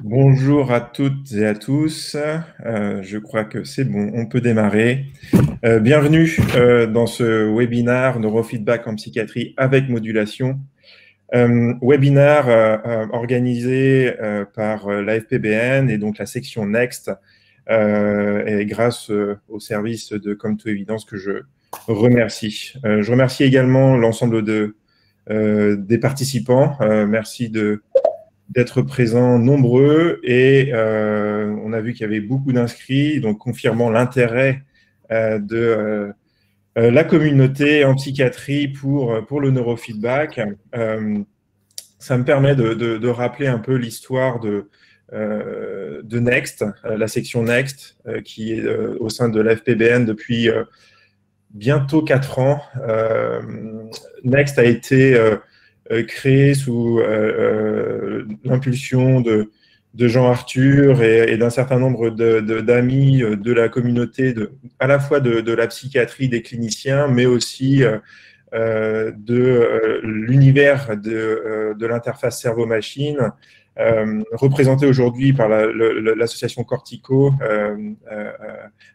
Bonjour à toutes et à tous. Je crois que c'est bon, on peut démarrer. Bienvenue dans ce webinaire Neurofeedback en psychiatrie avec modulation. Webinaire organisé par l'AFPBN et donc la section Next, et grâce au service de Comme tout évidence que je remercie. Je remercie également l'ensemble des participants. Merci d'être présents nombreux et on a vu qu'il y avait beaucoup d'inscrits, donc confirmant l'intérêt de la communauté en psychiatrie pour le neurofeedback. Ça me permet de rappeler un peu l'histoire de Next, la section Next, qui est au sein de l'FPBN depuis bientôt 4 ans. Next a été créé sous l'impulsion de Jean Arthur et d'un certain nombre d'amis de la communauté, à la fois de la psychiatrie des cliniciens, mais aussi de l'univers de l'interface cerveau-machine, représenté aujourd'hui par l'association Cortico,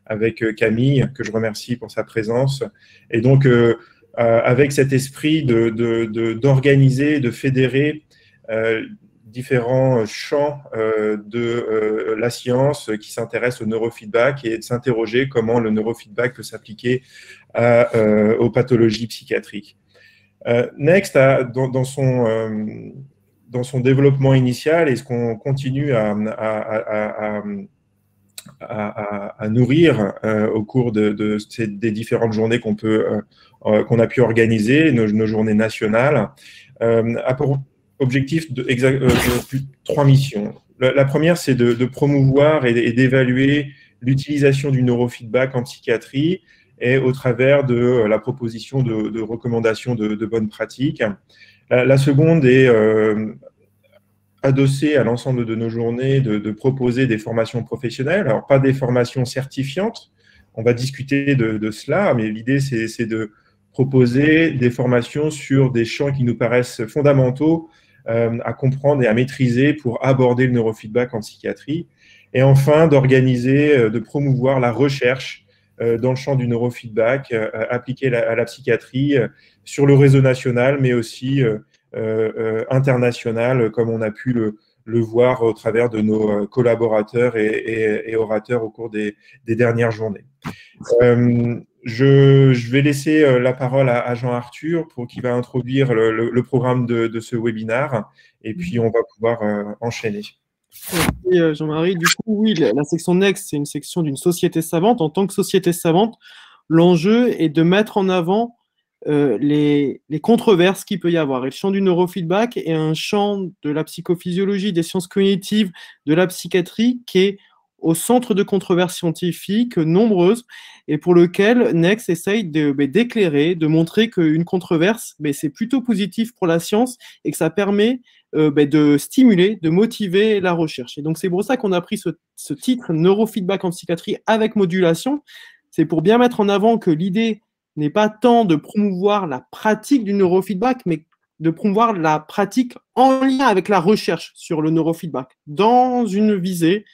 avec Camille, que je remercie pour sa présence. Et donc, avec cet esprit d'organiser, de fédérer différents champs de la science qui s'intéressent au neurofeedback et de s'interroger comment le neurofeedback peut s'appliquer aux pathologies psychiatriques. Next, dans son développement initial et ce qu'on continue à nourrir au cours des différentes journées qu'on a pu organiser, nos journées nationales, a pour objectif de 3 missions. La première, c'est de promouvoir et d'évaluer l'utilisation du neurofeedback en psychiatrie et au travers de la proposition de recommandations de bonnes pratiques. La seconde est adossée à l'ensemble de nos journées de proposer des formations professionnelles. Alors, pas des formations certifiantes, on va discuter de cela, mais l'idée, c'est de proposer des formations sur des champs qui nous paraissent fondamentaux à comprendre et à maîtriser pour aborder le neurofeedback en psychiatrie. Et enfin, d'organiser, de promouvoir la recherche dans le champ du neurofeedback appliqué à la psychiatrie sur le réseau national, mais aussi international, comme on a pu le voir au travers de nos collaborateurs et orateurs au cours des dernières journées. Je vais laisser la parole à Jean-Arthur pour qu'il va introduire le programme de ce webinaire et puis on va pouvoir enchaîner. Merci Jean-Marie. Du coup, oui, la section Next, c'est une section d'une société savante. En tant que société savante, l'enjeu est de mettre en avant les controverses qu'il peut y avoir. Et le champ du neurofeedback est un champ de la psychophysiologie, des sciences cognitives, de la psychiatrie qui est au centre de controverses scientifiques nombreuses et pour lequel Next essaye d'éclairer, de montrer qu'une controverse, c'est plutôt positif pour la science et que ça permet de stimuler, de motiver la recherche. Et donc, c'est pour ça qu'on a pris ce titre Neurofeedback en psychiatrie avec modulation. C'est pour bien mettre en avant que l'idée n'est pas tant de promouvoir la pratique du neurofeedback, mais de promouvoir la pratique en lien avec la recherche sur le neurofeedback, dans une visée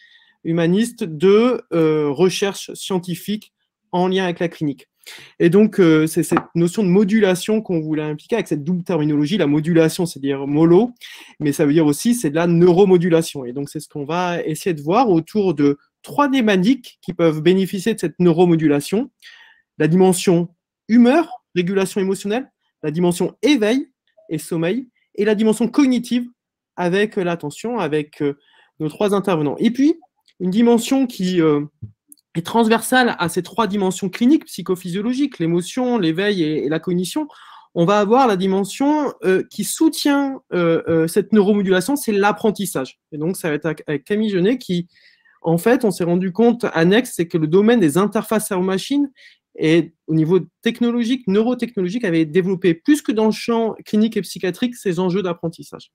humaniste de recherche scientifique en lien avec la clinique. Et donc, c'est cette notion de modulation qu'on voulait impliquer avec cette double terminologie. La modulation, c'est dire mollo, mais ça veut dire aussi c'est de la neuromodulation. Et donc, c'est ce qu'on va essayer de voir autour de 3 thématiques qui peuvent bénéficier de cette neuromodulation. La dimension humeur, régulation émotionnelle, la dimension éveil et sommeil, et la dimension cognitive avec l'attention, avec nos 3 intervenants. Et puis, une dimension qui est transversale à ces 3 dimensions cliniques, psychophysiologiques, l'émotion, l'éveil et la cognition. On va avoir la dimension qui soutient cette neuromodulation, c'est l'apprentissage. Et donc, ça va être avec Camille Genet qui, en fait, on s'est rendu compte, annexe, c'est que le domaine des interfaces cerveau-machine et au niveau technologique, neurotechnologique, avait développé plus que dans le champ clinique et psychiatrique ces enjeux d'apprentissage.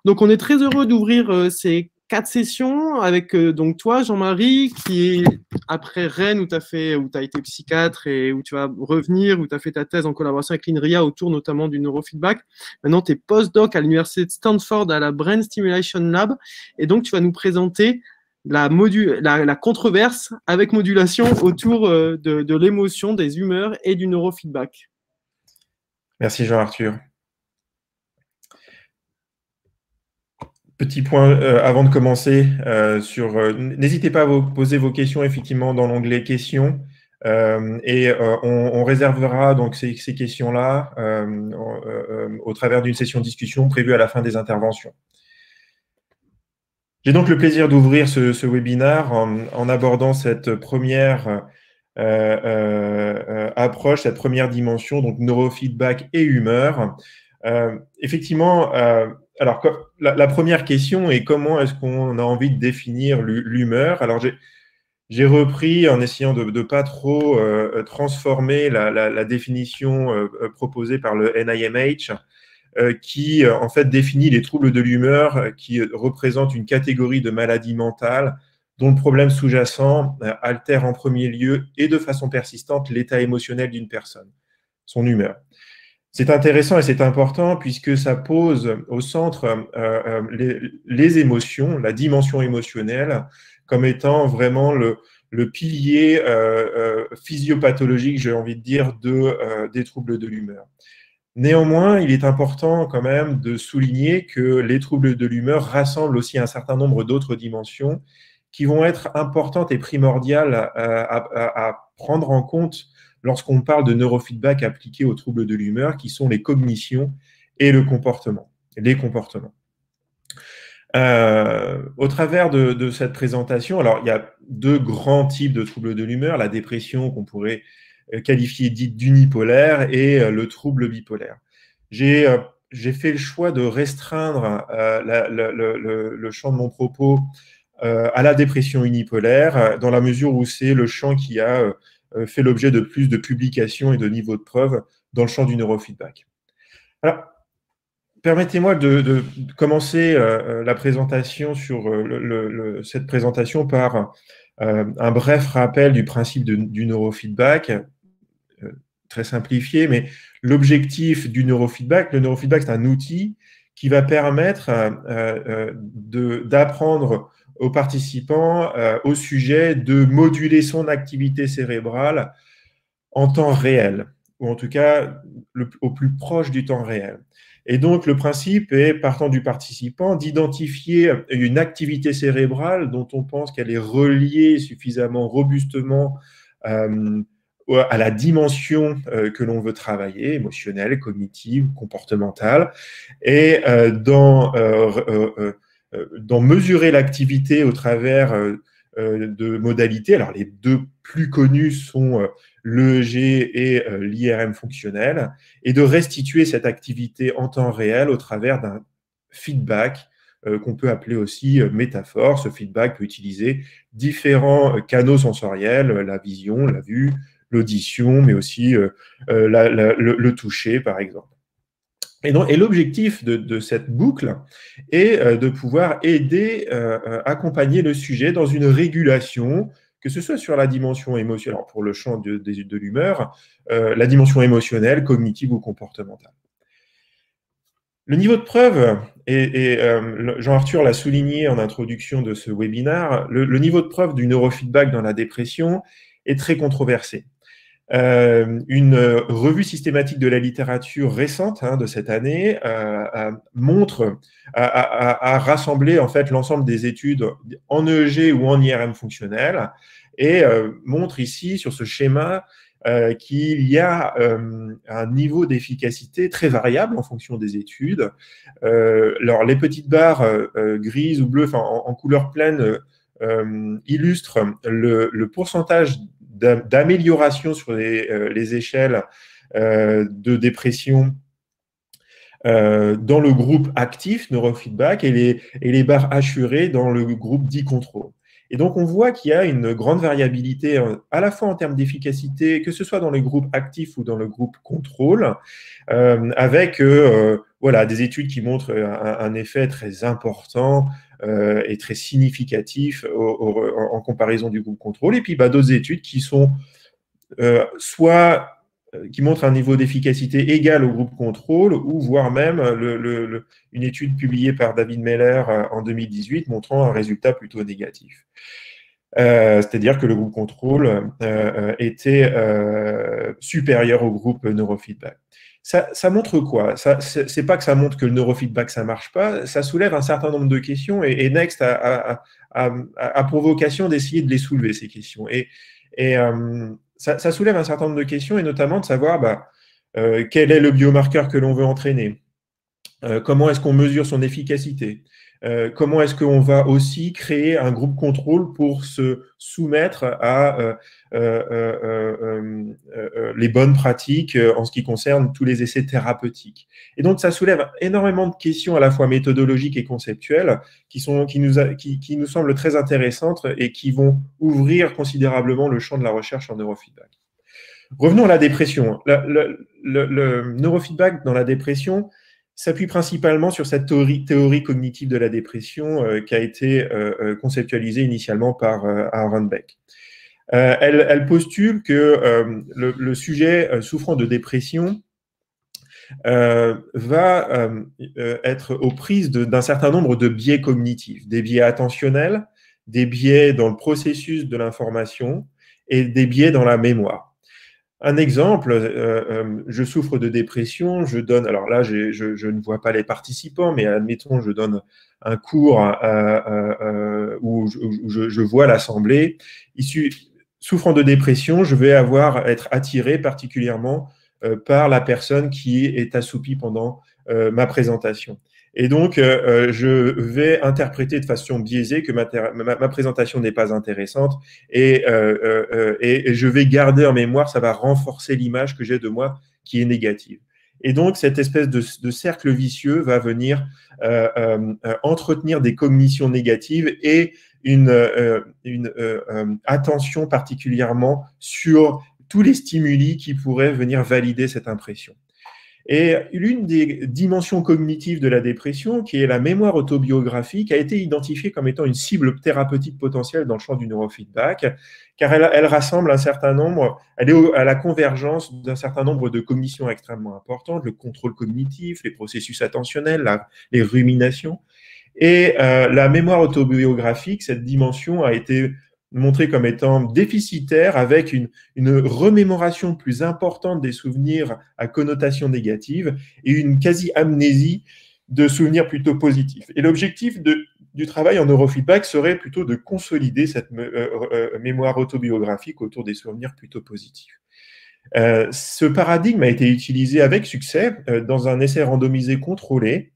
Donc, on est très heureux d'ouvrir ces 4 sessions avec donc toi, Jean-Marie, qui est après Rennes, où tu as été psychiatre et où tu vas revenir, où tu as fait ta thèse en collaboration avec l'INRIA autour notamment du neurofeedback. Maintenant, tu es postdoc à l'université de Stanford à la Brain Stimulation Lab. Et donc, tu vas nous présenter la controverse avec modulation autour de l'émotion, des humeurs et du neurofeedback. Merci Jean-Arthur. Petit point avant de commencer n'hésitez pas à poser vos questions effectivement dans l'onglet questions on réservera donc ces questions-là au travers d'une session de discussion prévue à la fin des interventions. J'ai donc le plaisir d'ouvrir ce webinaire en abordant cette première approche, cette première dimension, donc neurofeedback et humeur. Effectivement, alors la première question est comment est-ce qu'on a envie de définir l'humeur? Alors j'ai repris en essayant de ne pas trop transformer la définition proposée par le NIMH qui en fait définit les troubles de l'humeur qui représentent une catégorie de maladies mentales dont le problème sous-jacent altère en premier lieu et de façon persistante l'état émotionnel d'une personne, son humeur. C'est intéressant et c'est important puisque ça pose au centre les émotions, la dimension émotionnelle, comme étant vraiment le pilier physiopathologique, j'ai envie de dire, des troubles de l'humeur. Néanmoins, il est important quand même de souligner que les troubles de l'humeur rassemblent aussi un certain nombre d'autres dimensions qui vont être importantes et primordiales à prendre en compte lorsqu'on parle de neurofeedback appliqué aux troubles de l'humeur, qui sont les cognitions et le comportement, les comportements. Au travers de cette présentation, alors il y a deux grands types de troubles de l'humeur, la dépression qu'on pourrait qualifié dite d'unipolaire et le trouble bipolaire. J'ai fait le choix de restreindre le champ de mon propos à la dépression unipolaire, dans la mesure où c'est le champ qui a fait l'objet de plus de publications et de niveaux de preuve dans le champ du neurofeedback. Alors, permettez-moi de commencer la présentation sur cette présentation par un bref rappel du principe du neurofeedback, très simplifié, mais l'objectif du neurofeedback, le neurofeedback, c'est un outil qui va permettre d'apprendre aux participants au sujet de moduler son activité cérébrale en temps réel, ou en tout cas au plus proche du temps réel. Et donc, le principe est, partant du participant, d'identifier une activité cérébrale dont on pense qu'elle est reliée suffisamment robustement à la dimension que l'on veut travailler, émotionnelle, cognitive, comportementale, et d'en mesurer l'activité au travers de modalités. Alors, les deux plus connus sont l'EEG et l'IRM fonctionnel, et de restituer cette activité en temps réel au travers d'un feedback qu'on peut appeler aussi métaphore. Ce feedback peut utiliser différents canaux sensoriels, la vision, la vue, l'audition, mais aussi le toucher, par exemple. Et l'objectif de cette boucle est de pouvoir aider, accompagner le sujet dans une régulation, que ce soit sur la dimension émotionnelle, alors pour le champ de l'humeur, la dimension émotionnelle, cognitive ou comportementale. Le niveau de preuve, et Jean-Arthur l'a souligné en introduction de ce webinaire, le niveau de preuve du neurofeedback dans la dépression est très controversé. Une revue systématique de la littérature récente de cette année a rassemblé en fait l'ensemble des études en EEG ou en IRM fonctionnel et montre ici sur ce schéma qu'il y a un niveau d'efficacité très variable en fonction des études. Alors les petites barres grises ou bleues, en couleur pleine, illustrent le pourcentage d'amélioration sur les échelles de dépression dans le groupe actif neurofeedback et les barres hachurées dans le groupe dit contrôle. Et donc, on voit qu'il y a une grande variabilité à la fois en termes d'efficacité, que ce soit dans les groupes actifs ou dans le groupe contrôle, avec voilà, des études qui montrent un effet très important est très significatif en comparaison du groupe contrôle. Et puis d'autres études qui sont soit qui montrent un niveau d'efficacité égal au groupe contrôle, ou voire même une étude publiée par David Meller en 2018 montrant un résultat plutôt négatif. C'est-à-dire que le groupe contrôle était supérieur au groupe neurofeedback. Ça montre quoi? C'est pas que ça montre que le neurofeedback ça marche pas, ça soulève un certain nombre de questions et Next a pour vocation d'essayer de les soulever, ces questions. Ça soulève un certain nombre de questions, et notamment de savoir quel est le biomarqueur que l'on veut entraîner, comment est-ce qu'on mesure son efficacité, comment est-ce qu'on va aussi créer un groupe contrôle pour se soumettre à les bonnes pratiques en ce qui concerne tous les essais thérapeutiques. Et donc, ça soulève énormément de questions à la fois méthodologiques et conceptuelles qui nous semblent très intéressantes et qui vont ouvrir considérablement le champ de la recherche en neurofeedback. Revenons à la dépression. Le neurofeedback dans la dépression s'appuie principalement sur cette théorie cognitive de la dépression qui a été conceptualisée initialement par Aaron Beck. Elle postule que le sujet souffrant de dépression va être aux prises d'un certain nombre de biais cognitifs, des biais attentionnels, des biais dans le processus de l'information et des biais dans la mémoire. Un exemple, je souffre de dépression, je donne, alors là je ne vois pas les participants, mais admettons je donne un cours où je vois l'assemblée. Souffrant de dépression, je vais être attiré particulièrement par la personne qui est assoupie pendant ma présentation. Et donc, je vais interpréter de façon biaisée que ma présentation n'est pas intéressante et je vais garder en mémoire, ça va renforcer l'image que j'ai de moi qui est négative. Et donc, cette espèce de cercle vicieux va venir entretenir des cognitions négatives et une attention particulièrement sur tous les stimuli qui pourraient venir valider cette impression. Et l'une des dimensions cognitives de la dépression, qui est la mémoire autobiographique, a été identifiée comme étant une cible thérapeutique potentielle dans le champ du neurofeedback, car elle rassemble un certain nombre, elle est à la convergence d'un certain nombre de cognitions extrêmement importantes, le contrôle cognitif, les processus attentionnels, les ruminations. Et la mémoire autobiographique, cette dimension a été montrée comme étant déficitaire, avec une remémoration plus importante des souvenirs à connotation négative et une quasi-amnésie de souvenirs plutôt positifs. Et l'objectif du travail en neurofeedback serait plutôt de consolider cette mémoire autobiographique autour des souvenirs plutôt positifs. Ce paradigme a été utilisé avec succès dans un essai randomisé contrôlé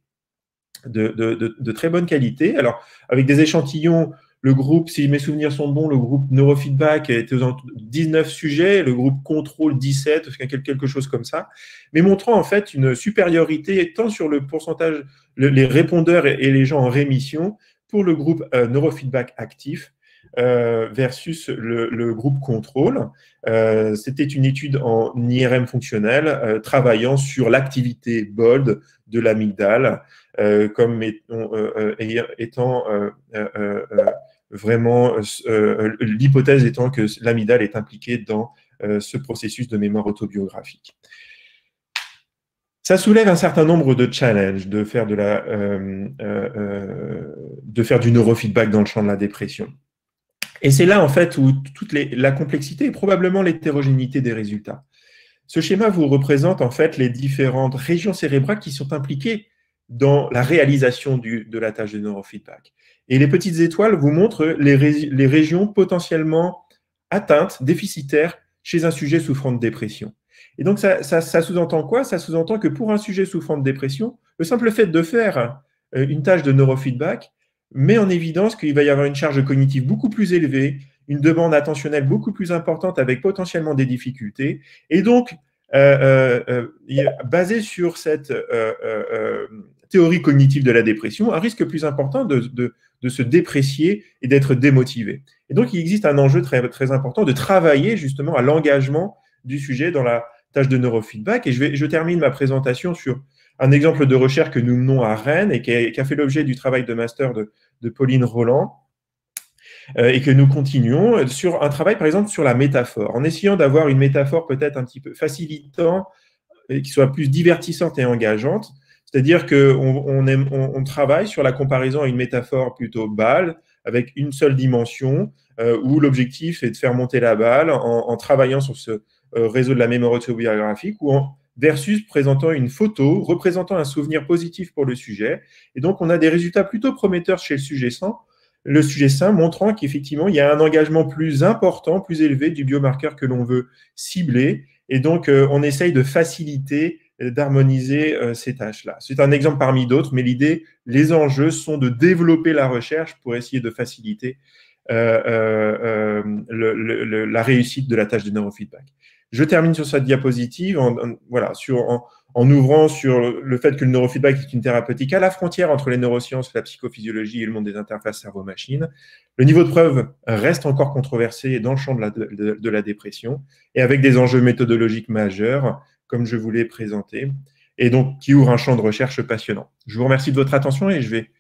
de très bonne qualité. Alors, avec des échantillons, le groupe, si mes souvenirs sont bons, le groupe neurofeedback était aux 19 sujets, le groupe contrôle 17, quelque chose comme ça, mais montrant en fait une supériorité tant sur le pourcentage, les répondeurs et les gens en rémission pour le groupe neurofeedback actif versus le groupe contrôle. C'était une étude en IRM fonctionnel travaillant sur l'activité BOLD de l'amygdale comme étant vraiment l'hypothèse étant que l'amygdale est impliquée dans ce processus de mémoire autobiographique. Ça soulève un certain nombre de challenges de faire du neurofeedback dans le champ de la dépression. Et c'est là, en fait, où la complexité et probablement l'hétérogénéité des résultats. Ce schéma vous représente, en fait, les différentes régions cérébrales qui sont impliquées dans la réalisation de la tâche de neurofeedback. Et les petites étoiles vous montrent les régions potentiellement atteintes, déficitaires, chez un sujet souffrant de dépression. Et donc, ça sous-entend quoi? Ça sous-entend que pour un sujet souffrant de dépression, le simple fait de faire une tâche de neurofeedback met en évidence qu'il va y avoir une charge cognitive beaucoup plus élevée, une demande attentionnelle beaucoup plus importante avec potentiellement des difficultés. Et donc, basé sur cette théorie cognitive de la dépression, un risque plus important de se déprécier et d'être démotivé. Et donc, il existe un enjeu très, très important de travailler justement à l'engagement du sujet dans la tâche de neurofeedback. Et je termine ma présentation sur un exemple de recherche que nous menons à Rennes et qui a fait l'objet du travail de master de Pauline Roland, et que nous continuons sur un travail, par exemple, sur la métaphore, en essayant d'avoir une métaphore peut-être un petit peu facilitant, et qui soit plus divertissante et engageante. C'est-à-dire qu'on travaille sur la comparaison à une métaphore plutôt balle, avec une seule dimension, où l'objectif est de faire monter la balle en travaillant sur ce réseau de la mémoire autobiographique, versus présentant une photo représentant un souvenir positif pour le sujet. Et donc, on a des résultats plutôt prometteurs chez le sujet sain, montrant qu'effectivement, il y a un engagement plus important, plus élevé du biomarqueur que l'on veut cibler. Et donc, on essaye de faciliter, d'harmoniser ces tâches-là. C'est un exemple parmi d'autres, mais l'idée, les enjeux sont de développer la recherche pour essayer de faciliter la réussite de la tâche de neurofeedback. Je termine sur cette diapositive en ouvrant sur le fait que le neurofeedback est une thérapeutique à la frontière entre les neurosciences, la psychophysiologie et le monde des interfaces cerveau-machine. Le niveau de preuve reste encore controversé dans le champ de la dépression et avec des enjeux méthodologiques majeurs, comme je vous l'ai présenté, et donc qui ouvre un champ de recherche passionnant. Je vous remercie de votre attention et je vais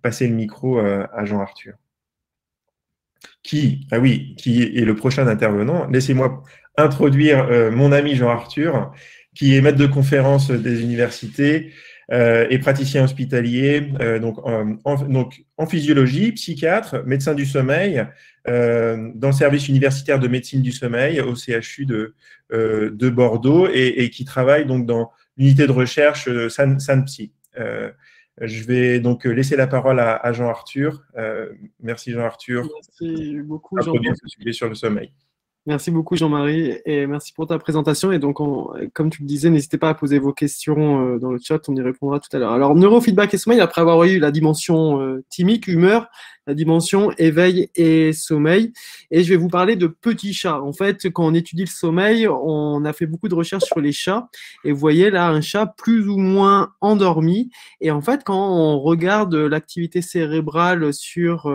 passer le micro à Jean-Arthur. Qui est le prochain intervenant. Laissez-moi introduire mon ami Jean-Arthur, qui est maître de conférence des universités et praticien hospitalier, donc en physiologie, psychiatre, médecin du sommeil, dans le service universitaire de médecine du sommeil au CHU de Bordeaux et qui travaille donc dans l'unité de recherche SANPSY. Je vais donc laisser la parole à Jean-Arthur. Merci Jean-Arthur. Merci beaucoup Jean-Marie. Ce sujet sur le sommeil. Merci beaucoup Jean-Marie et merci pour ta présentation. Et donc, comme tu le disais, n'hésitez pas à poser vos questions dans le chat, on y répondra tout à l'heure. Alors, neurofeedback et sommeil, après avoir eu la dimension thymique, humeur, la dimension éveil et sommeil. Et je vais vous parler de petits chats. En fait, quand on étudie le sommeil, on a fait beaucoup de recherches sur les chats. Et vous voyez là un chat plus ou moins endormi. Et en fait, quand on regarde l'activité cérébrale sur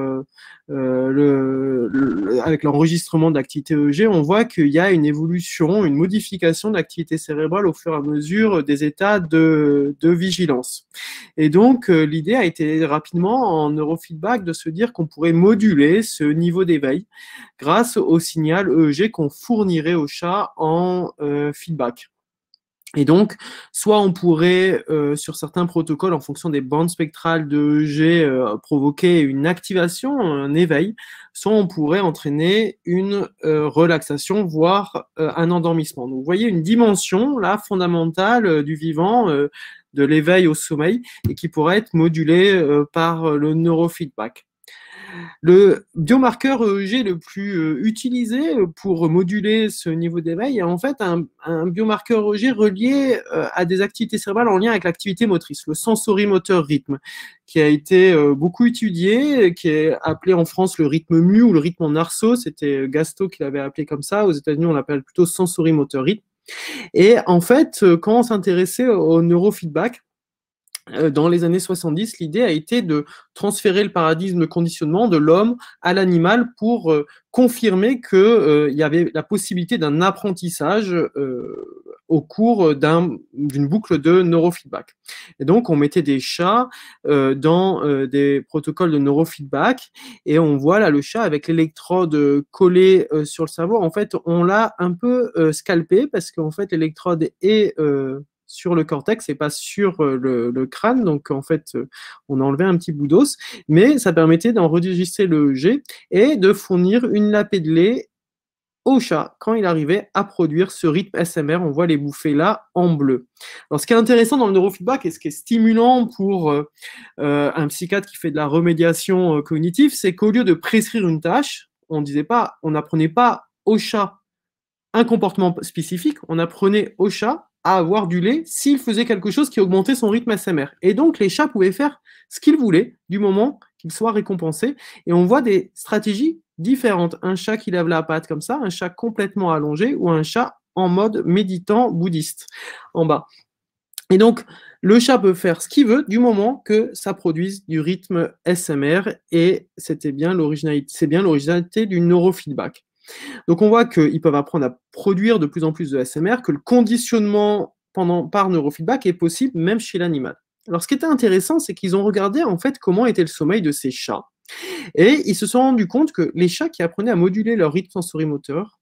avec l'enregistrement de l'activité EEG, on voit qu'il y a une évolution, une modification de l'activité cérébrale au fur et à mesure des états de vigilance. Et donc, l'idée a été rapidement en neurofeedback de se dire qu'on pourrait moduler ce niveau d'éveil grâce au signal EEG qu'on fournirait au chat en feedback. Et donc, soit on pourrait, sur certains protocoles, en fonction des bandes spectrales de EEG, provoquer une activation, un éveil, soit on pourrait entraîner une relaxation, voire un endormissement. Donc, vous voyez une dimension là fondamentale du vivant, de l'éveil au sommeil, et qui pourrait être modulée par le neurofeedback. Le biomarqueur EEG le plus utilisé pour moduler ce niveau d'éveil est en fait un biomarqueur EEG relié à des activités cérébrales en lien avec l'activité motrice, le sensorimoteur rythme, qui a été beaucoup étudié, qui est appelé en France le rythme mu ou le rythme en arceau. C'était Gastaut qui l'avait appelé comme ça. Aux États-Unis, on l'appelle plutôt sensorimoteur rythme. Et en fait, quand on s'intéressait au neurofeedback, dans les années 70, l'idée a été de transférer le paradigme de conditionnement de l'homme à l'animal pour confirmer qu'il y avait la possibilité d'un apprentissage au cours d'une boucle de neurofeedback. Et donc, on mettait des chats dans des protocoles de neurofeedback et on voit là le chat avec l'électrode collée sur le cerveau. En fait, on l'a un peu scalpé parce qu'en fait, l'électrode est sur le cortex et pas sur le crâne. Donc, en fait, on a enlevé un petit bout d'os, mais ça permettait d'enregistrer le EEG et de fournir une lapée de lait au chat quand il arrivait à produire ce rythme SMR. On voit les bouffées là en bleu. Alors, ce qui est intéressant dans le neurofeedback et ce qui est stimulant pour un psychiatre qui fait de la remédiation cognitive, c'est qu'au lieu de prescrire une tâche, on n'apprenait pas au chat un comportement spécifique, on apprenait au chat à avoir du lait s'il faisait quelque chose qui augmentait son rythme SMR. Et donc, les chats pouvaient faire ce qu'ils voulaient du moment qu'ils soient récompensés. Et on voit des stratégies différentes. Un chat qui lève la patte comme ça, un chat complètement allongé ou un chat en mode méditant bouddhiste en bas. Et donc, le chat peut faire ce qu'il veut du moment que ça produise du rythme SMR et c'est bien l'originalité du neurofeedback. Donc, on voit qu'ils peuvent apprendre à produire de plus en plus de SMR, que le conditionnement par neurofeedback est possible même chez l'animal. Alors, ce qui était intéressant, c'est qu'ils ont regardé en fait comment était le sommeil de ces chats. Et ils se sont rendus compte que les chats qui apprenaient à moduler leur rythme sensori-moteur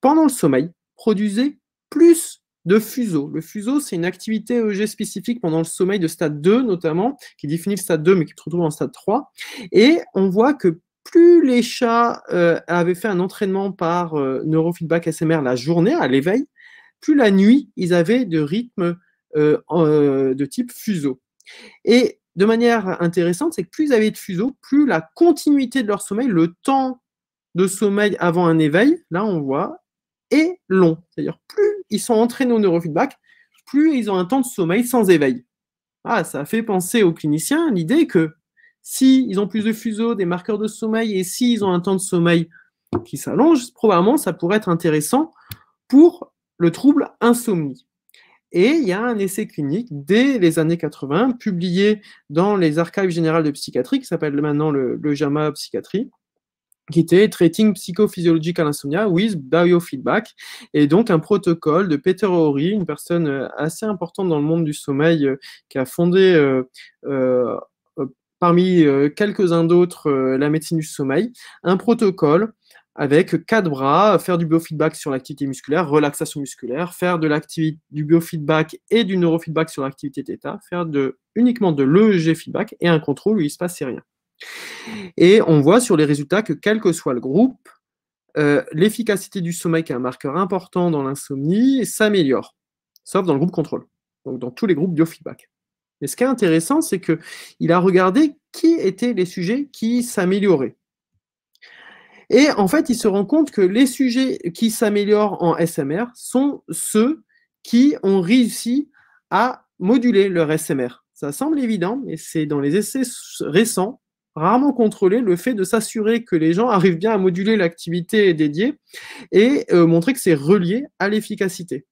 pendant le sommeil produisaient plus de fuseaux. Le fuseau, c'est une activité EEG spécifique pendant le sommeil de stade 2 notamment, qui définit le stade 2 mais qui se retrouve en stade 3. Et on voit que plus les chats avaient fait un entraînement par neurofeedback SMR la journée à l'éveil, plus la nuit, ils avaient de rythme de type fuseau. Et de manière intéressante, c'est que plus ils avaient de fuseaux, plus la continuité de leur sommeil, le temps de sommeil avant un éveil, là on voit, est long. C'est-à-dire plus ils sont entraînés au neurofeedback, plus ils ont un temps de sommeil sans éveil. Ah, ça fait penser aux cliniciens l'idée que s'ils ont plus de fuseaux, des marqueurs de sommeil, et s'ils ont un temps de sommeil qui s'allonge, probablement ça pourrait être intéressant pour le trouble insomnie. Et il y a un essai clinique dès les années 80, publié dans les archives générales de psychiatrie, qui s'appelle maintenant le JAMA Psychiatrie, qui était Treating Psychophysiological Insomnia with Biofeedback, et donc un protocole de Peter Horry, une personne assez importante dans le monde du sommeil, qui a fondé parmi quelques-uns d'autres la médecine du sommeil, un protocole avec 4 bras, faire du biofeedback sur l'activité musculaire, relaxation musculaire, faire du biofeedback et du neurofeedback sur l'activité θ, faire uniquement de l'EEG feedback et un contrôle où il ne se passait rien. Et on voit sur les résultats que quel que soit le groupe, l'efficacité du sommeil, qui est un marqueur important dans l'insomnie, s'améliore, sauf dans le groupe contrôle, donc dans tous les groupes biofeedback. Et ce qui est intéressant, c'est qu'il a regardé qui étaient les sujets qui s'amélioraient. Et en fait, il se rend compte que les sujets qui s'améliorent en SMR sont ceux qui ont réussi à moduler leur SMR. Ça semble évident, mais c'est dans les essais récents, rarement contrôlé, le fait de s'assurer que les gens arrivent bien à moduler l'activité dédiée et montrer que c'est relié à l'efficacité.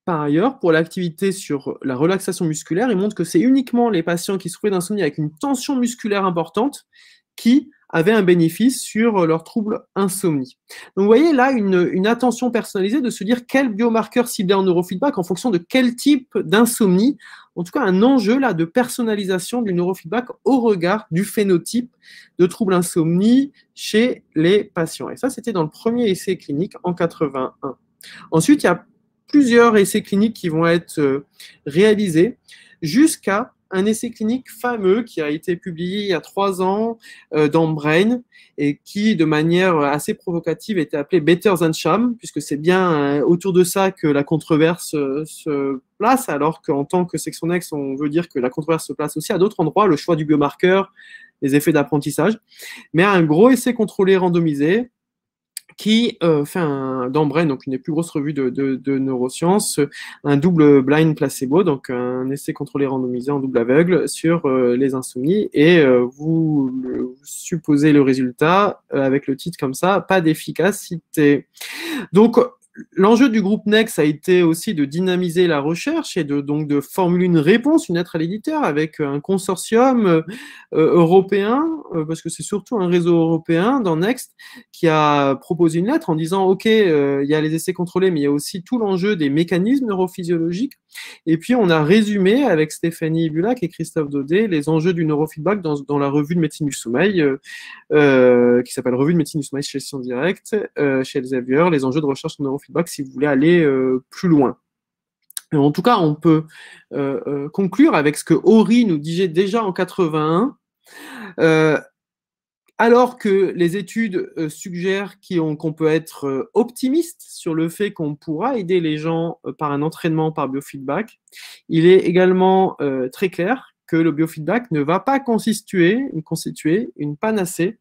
Par ailleurs, pour l'activité sur la relaxation musculaire, il montre que c'est uniquement les patients qui souffraient d'insomnie avec une tension musculaire importante qui avaient un bénéfice sur leur trouble insomnie. Donc vous voyez là une attention personnalisée de se dire quel biomarqueur cibler en neurofeedback en fonction de quel type d'insomnie. En tout cas, un enjeu là de personnalisation du neurofeedback au regard du phénotype de trouble insomnie chez les patients. Et ça, c'était dans le premier essai clinique en 81. Ensuite, il y a plusieurs essais cliniques qui vont être réalisés jusqu'à un essai clinique fameux qui a été publié il y a 3 ans dans Brain et qui, de manière assez provocative, était appelé Better Than Sham, puisque c'est bien autour de ça que la controverse se place, alors qu'en tant que section Next, on veut dire que la controverse se place aussi à d'autres endroits, le choix du biomarqueur, les effets d'apprentissage, mais un gros essai contrôlé randomisé qui fait dans Brain, donc une des plus grosses revues de neurosciences, un double blind placebo, donc un essai contrôlé randomisé en double aveugle sur les insomnies, et vous supposez le résultat avec le titre comme ça, pas d'efficacité. Donc, l'enjeu du groupe Next a été aussi de dynamiser la recherche et donc de formuler une réponse, une lettre à l'éditeur avec un consortium européen, parce que c'est surtout un réseau européen dans Next qui a proposé une lettre en disant ok, il y a les essais contrôlés, mais il y a aussi tout l'enjeu des mécanismes neurophysiologiques. Et puis on a résumé avec Stéphanie Bulac et Christophe Daudet les enjeux du neurofeedback dans la revue de médecine du sommeil qui s'appelle Revue de médecine du sommeil chez Science Direct, chez Elsevier, les enjeux de recherche sur neurofeedback si vous voulez aller plus loin. Et en tout cas, on peut conclure avec ce que Horry nous disait déjà en 81, alors que les études suggèrent qu'on peut être optimiste sur le fait qu'on pourra aider les gens par un entraînement par biofeedback, il est également très clair que le biofeedback ne va pas constituer une panacée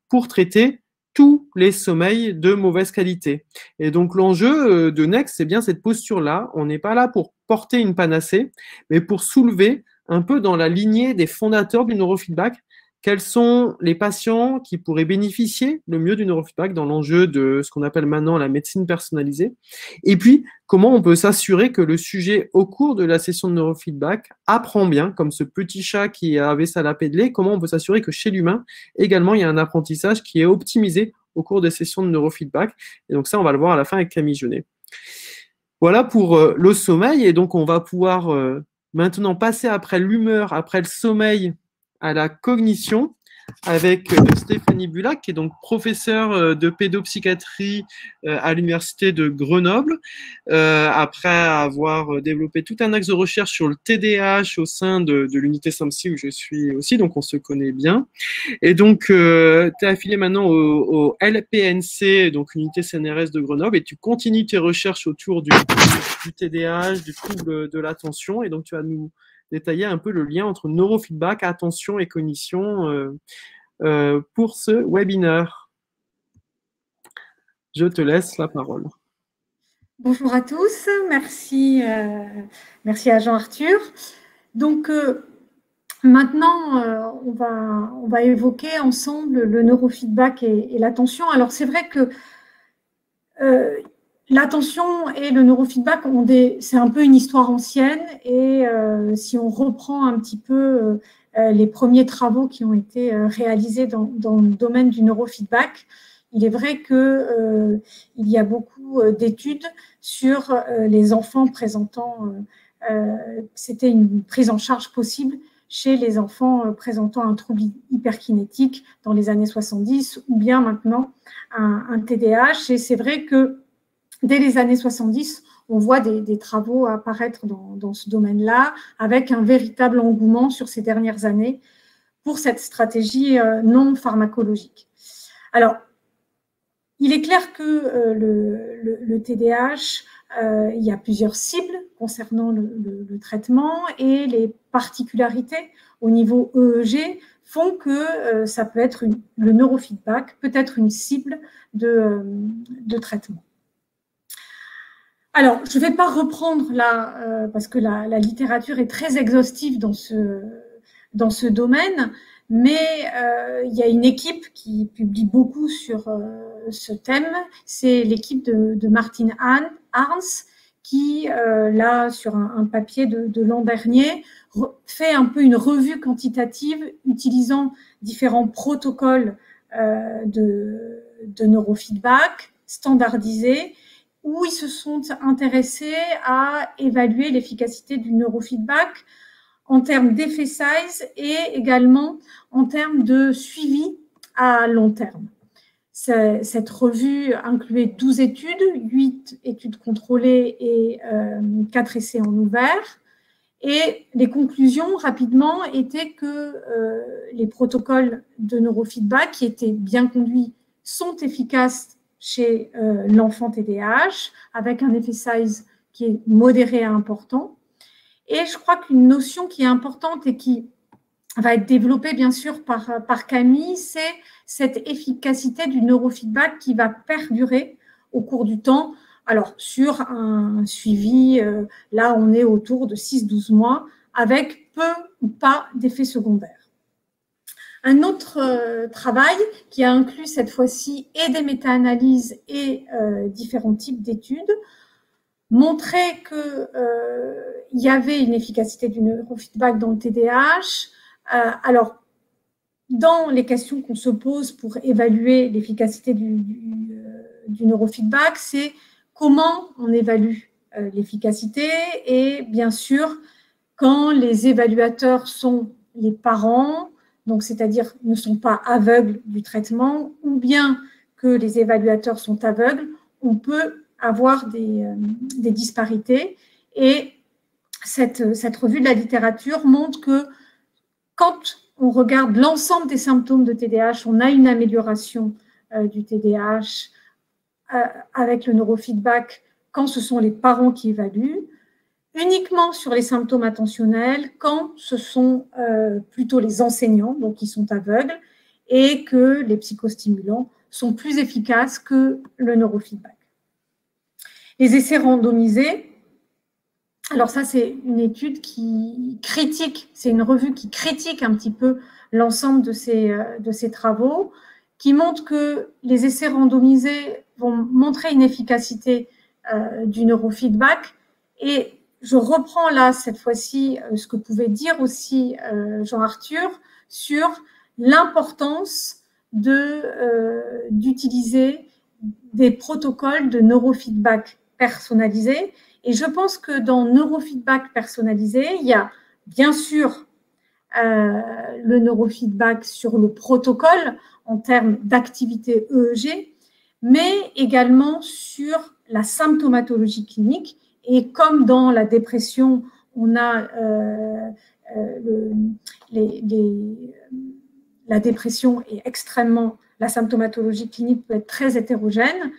pour traiter tous les sommeils de mauvaise qualité. Et donc l'enjeu de Next, c'est bien cette posture-là. On n'est pas là pour porter une panacée, mais pour soulever un peu dans la lignée des fondateurs du neurofeedback quels sont les patients qui pourraient bénéficier le mieux du neurofeedback dans l'enjeu de ce qu'on appelle maintenant la médecine personnalisée. Et puis, comment on peut s'assurer que le sujet, au cours de la session de neurofeedback, apprend bien, comme ce petit chat qui avait sa lapée de lait, comment on peut s'assurer que chez l'humain, également, il y a un apprentissage qui est optimisé au cours des sessions de neurofeedback. Et donc ça, on va le voir à la fin avec Camille Jeunet. Voilà pour le sommeil. Et donc, on va pouvoir maintenant passer après l'humeur, après le sommeil, à la cognition avec Stéphanie Bulac, qui est donc professeure de pédopsychiatrie à l'université de Grenoble, après avoir développé tout un axe de recherche sur le TDAH au sein de l'unité SAMPSI où je suis aussi, donc on se connaît bien. Et donc, tu es affilié maintenant au LPNC, donc unité CNRS de Grenoble, et tu continues tes recherches autour du TDAH, du trouble de l'attention, et donc tu vas nous détailler un peu le lien entre neurofeedback, attention et cognition pour ce webinaire. Je te laisse la parole. Bonjour à tous, merci, merci à Jean-Arthur. Donc maintenant, on va évoquer ensemble le neurofeedback et l'attention. Alors c'est vrai que l'attention et le neurofeedback c'est un peu une histoire ancienne et si on reprend un petit peu les premiers travaux qui ont été réalisés dans le domaine du neurofeedback, il est vrai qu'il y a beaucoup d'études sur les enfants présentant, c'était une prise en charge possible chez les enfants présentant un trouble hyperkinétique dans les années 70 ou bien maintenant un TDAH. Et c'est vrai que dès les années 70, on voit des travaux apparaître dans ce domaine-là, avec un véritable engouement sur ces dernières années pour cette stratégie non pharmacologique. Alors, il est clair que le TDAH, il y a plusieurs cibles concernant le traitement et les particularités au niveau EEG font que ça peut être le neurofeedback peut être une cible de traitement. Alors, je ne vais pas reprendre là, parce que la littérature est très exhaustive dans ce domaine, mais il y a une équipe qui publie beaucoup sur ce thème. C'est l'équipe de Martin Arns qui, là, sur un papier de l'an dernier, fait un peu une revue quantitative utilisant différents protocoles de neurofeedback standardisés, où ils se sont intéressés à évaluer l'efficacité du neurofeedback en termes d'effet size et également en termes de suivi à long terme. Cette revue incluait 12 études, 8 études contrôlées et 4 essais en ouvert. Et les conclusions, rapidement, étaient que les protocoles de neurofeedback qui étaient bien conduits sont efficaces chez l'enfant TDAH, avec un effet size qui est modéré à important. Et je crois qu'une notion qui est importante et qui va être développée bien sûr par Camille, c'est cette efficacité du neurofeedback qui va perdurer au cours du temps. Alors, sur un suivi, là, on est autour de 6-12 mois, avec peu ou pas d'effets secondaires. Un autre travail qui a inclus cette fois-ci et des méta-analyses et différents types d'études montrait qu'il y avait une efficacité du neurofeedback dans le TDAH. Alors, dans les questions qu'on se pose pour évaluer l'efficacité du neurofeedback, c'est comment on évalue l'efficacité et bien sûr, quand les évaluateurs sont les parents, donc c'est-à-dire ne sont pas aveugles du traitement, ou bien que les évaluateurs sont aveugles, on peut avoir des disparités. Et cette revue de la littérature montre que quand on regarde l'ensemble des symptômes de TDAH, on a une amélioration du TDAH avec le neurofeedback quand ce sont les parents qui évaluent, uniquement sur les symptômes attentionnels quand ce sont plutôt les enseignants, donc qui sont aveugles, et que les psychostimulants sont plus efficaces que le neurofeedback. Les essais randomisés, alors ça c'est une étude qui critique, c'est une revue qui critique un petit peu l'ensemble de ces travaux, qui montre que les essais randomisés vont montrer une efficacité du neurofeedback. Et je reprends là, cette fois-ci, ce que pouvait dire aussi Jean-Arthur sur l'importance d'utiliser des protocoles de neurofeedback personnalisés. Et je pense que dans neurofeedback personnalisé, il y a bien sûr le neurofeedback sur le protocole en termes d'activité EEG, mais également sur la symptomatologie clinique. Et comme dans la dépression, on a la dépression est extrêmement, la symptomatologie clinique peut être très hétérogène,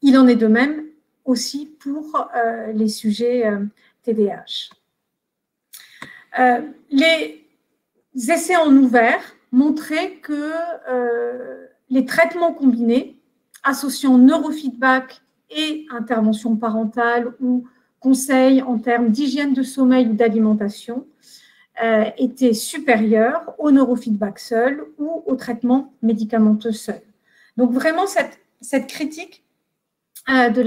il en est de même aussi pour les sujets TDAH. Les essais en ouvert montraient que les traitements combinés associant neurofeedback et intervention parentale ou conseils en termes d'hygiène de sommeil ou d'alimentation étaient supérieurs au neurofeedback seul ou au traitement médicamenteux seul. Donc vraiment cette critique de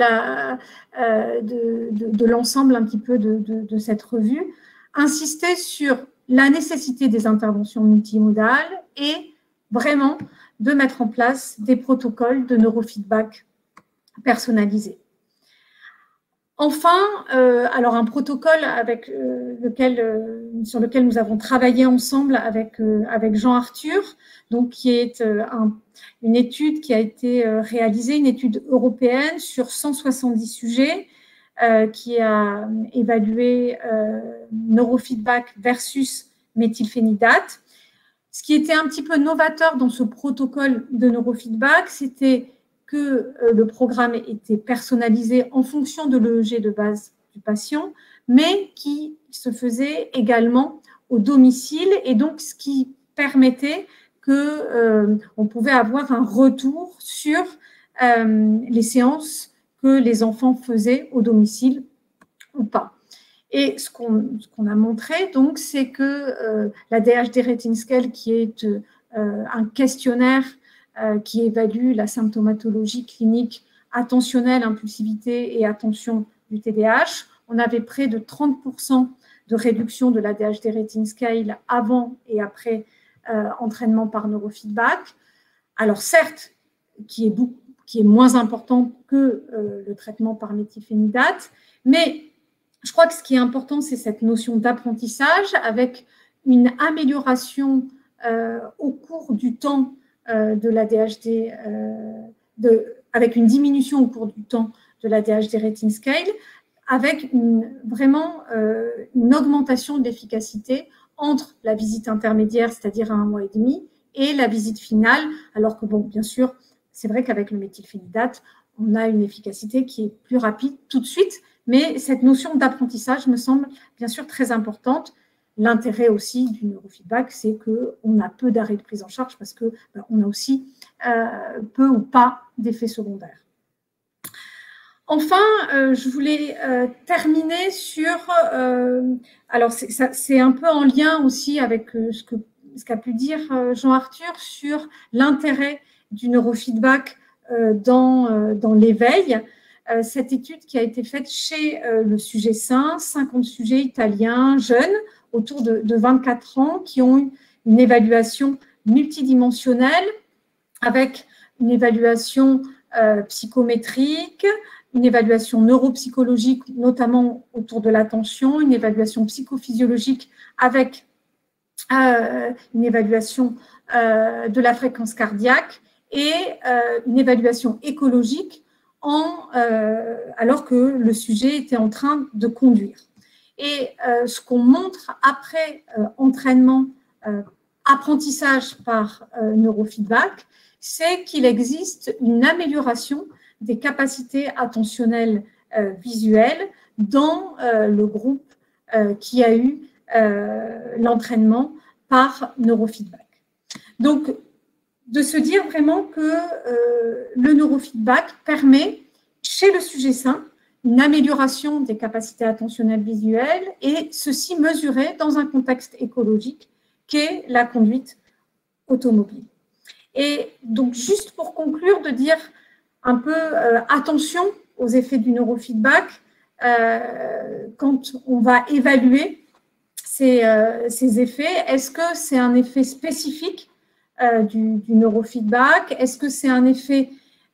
l'ensemble un petit peu de cette revue insistait sur la nécessité des interventions multimodales et vraiment de mettre en place des protocoles de neurofeedback personnalisés. Enfin, alors un protocole sur lequel nous avons travaillé ensemble avec Jean Arthur, donc qui est une étude qui a été réalisée, une étude européenne sur 170 sujets qui a évalué neurofeedback versus méthylphénidate. Ce qui était un petit peu novateur dans ce protocole de neurofeedback, c'était que le programme était personnalisé en fonction de l'EEG de base du patient, mais qui se faisait également au domicile, et donc ce qui permettait qu'on pouvait avoir un retour sur les séances que les enfants faisaient au domicile ou pas. Et ce qu'on a montré, donc, c'est que la DHD Rating Scale, qui est un questionnaire qui évalue la symptomatologie clinique attentionnelle, impulsivité et attention du TDAH, on avait près de 30% de réduction de la DHD Rating Scale avant et après entraînement par neurofeedback. Alors certes, qui est moins important que le traitement par méthylphénidate, mais je crois que ce qui est important, c'est cette notion d'apprentissage avec une amélioration au cours du temps de la DHD, avec une diminution au cours du temps de la DHD Rating Scale, avec vraiment une augmentation de l'efficacité entre la visite intermédiaire, c'est-à-dire à 1 mois et demi, et la visite finale, alors que, bon, bien sûr, c'est vrai qu'avec le méthylphénidate, on a une efficacité qui est plus rapide tout de suite, mais cette notion d'apprentissage me semble bien sûr très importante. L'intérêt aussi du neurofeedback, c'est qu'on a peu d'arrêts de prise en charge parce qu'on a aussi peu ou pas d'effets secondaires. Enfin, je voulais terminer sur… alors, c'est un peu en lien aussi avec ce qu'a pu dire Jean Arthur sur l'intérêt du neurofeedback dans l'éveil. Cette étude qui a été faite chez le sujet sain, 50 sujets italiens, jeunes, autour de 24 ans, qui ont eu une évaluation multidimensionnelle avec une évaluation psychométrique, une évaluation neuropsychologique, notamment autour de l'attention, une évaluation psychophysiologique avec une évaluation de la fréquence cardiaque et une évaluation écologique alors que le sujet était en train de conduire. Et ce qu'on montre après entraînement, apprentissage par neurofeedback, c'est qu'il existe une amélioration des capacités attentionnelles visuelles dans le groupe qui a eu l'entraînement par neurofeedback. Donc, de se dire vraiment que le neurofeedback permet, chez le sujet sain, une amélioration des capacités attentionnelles visuelles et ceci mesuré dans un contexte écologique qu'est la conduite automobile. Et donc, juste pour conclure, de dire un peu attention aux effets du neurofeedback quand on va évaluer ces effets. Est-ce que c'est un effet spécifique du neurofeedback? Est-ce que c'est un effet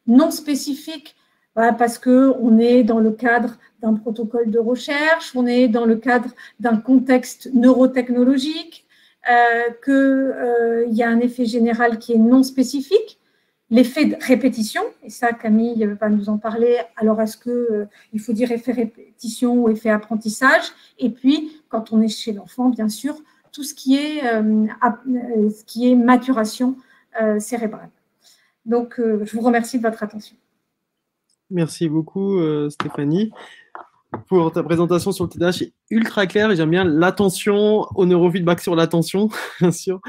non spécifique parce qu'on est dans le cadre d'un protocole de recherche, on est dans le cadre d'un contexte neurotechnologique? qu'il y a un effet général qui est non spécifique, l'effet de répétition, et ça Camille va nous en parler, alors est-ce qu'il faut dire effet répétition ou effet apprentissage, et puis quand on est chez l'enfant, bien sûr, tout ce qui est maturation cérébrale. Donc, je vous remercie de votre attention. Merci beaucoup, Stéphanie, pour ta présentation sur le TDAH. C'est ultra clair et j'aime bien l'attention au neurofeedback sur l'attention, bien sûr,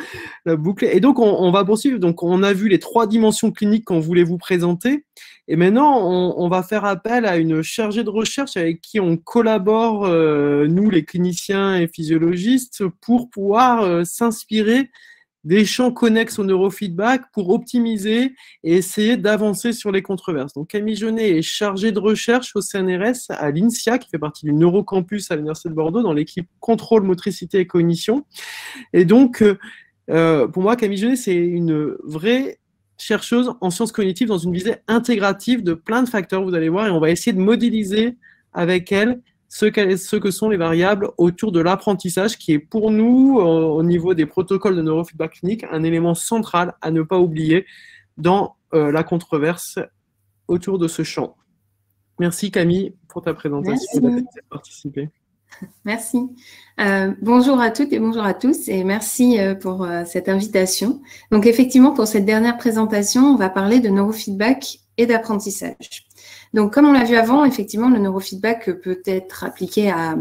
la boucle. Et donc, on va poursuivre. Donc, on a vu les 3 dimensions cliniques qu'on voulait vous présenter. Et maintenant, on va faire appel à une chargée de recherche avec qui on collabore, nous, les cliniciens et physiologistes, pour pouvoir s'inspirer des champs connexes au neurofeedback pour optimiser et essayer d'avancer sur les controverses. Donc, Camille Jeunet est chargée de recherche au CNRS à l'INSIA, qui fait partie du Neurocampus à l'Université de Bordeaux, dans l'équipe contrôle, motricité et cognition. Et donc, pour moi, Camille Jeunet, c'est une vraie chercheuse en sciences cognitives dans une visée intégrative de plein de facteurs, vous allez voir, et on va essayer de modéliser avec elle ce que sont les variables autour de l'apprentissage, qui est pour nous, au niveau des protocoles de neurofeedback clinique, un élément central à ne pas oublier dans la controverse autour de ce champ. Merci Camille pour ta présentation. Merci. De participer. Merci. Bonjour à toutes et bonjour à tous et merci pour cette invitation. Donc effectivement, pour cette dernière présentation, on va parler de neurofeedback et d'apprentissage. Donc, comme on l'a vu avant, effectivement, le neurofeedback peut être appliqué à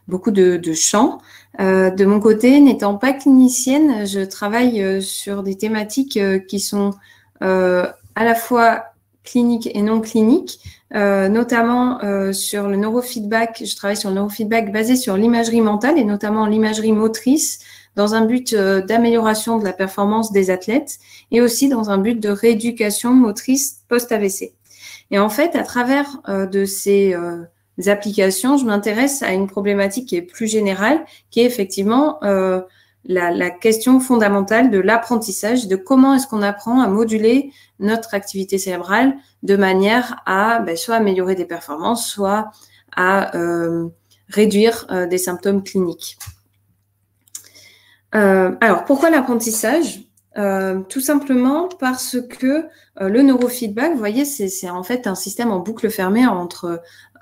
beaucoup de champs. De mon côté, n'étant pas clinicienne, je travaille sur des thématiques qui sont à la fois cliniques et non cliniques, notamment sur le neurofeedback. Je travaille sur le neurofeedback basé sur l'imagerie mentale et notamment l'imagerie motrice dans un but d'amélioration de la performance des athlètes et aussi dans un but de rééducation motrice post-AVC. Et en fait, à travers de ces applications, je m'intéresse à une problématique qui est plus générale, qui est effectivement la question fondamentale de l'apprentissage, de comment est-ce qu'on apprend à moduler notre activité cérébrale de manière à soit améliorer des performances, soit à réduire des symptômes cliniques. Alors, pourquoi l'apprentissage ? Tout simplement parce que le neurofeedback, vous voyez, c'est en fait un système en boucle fermée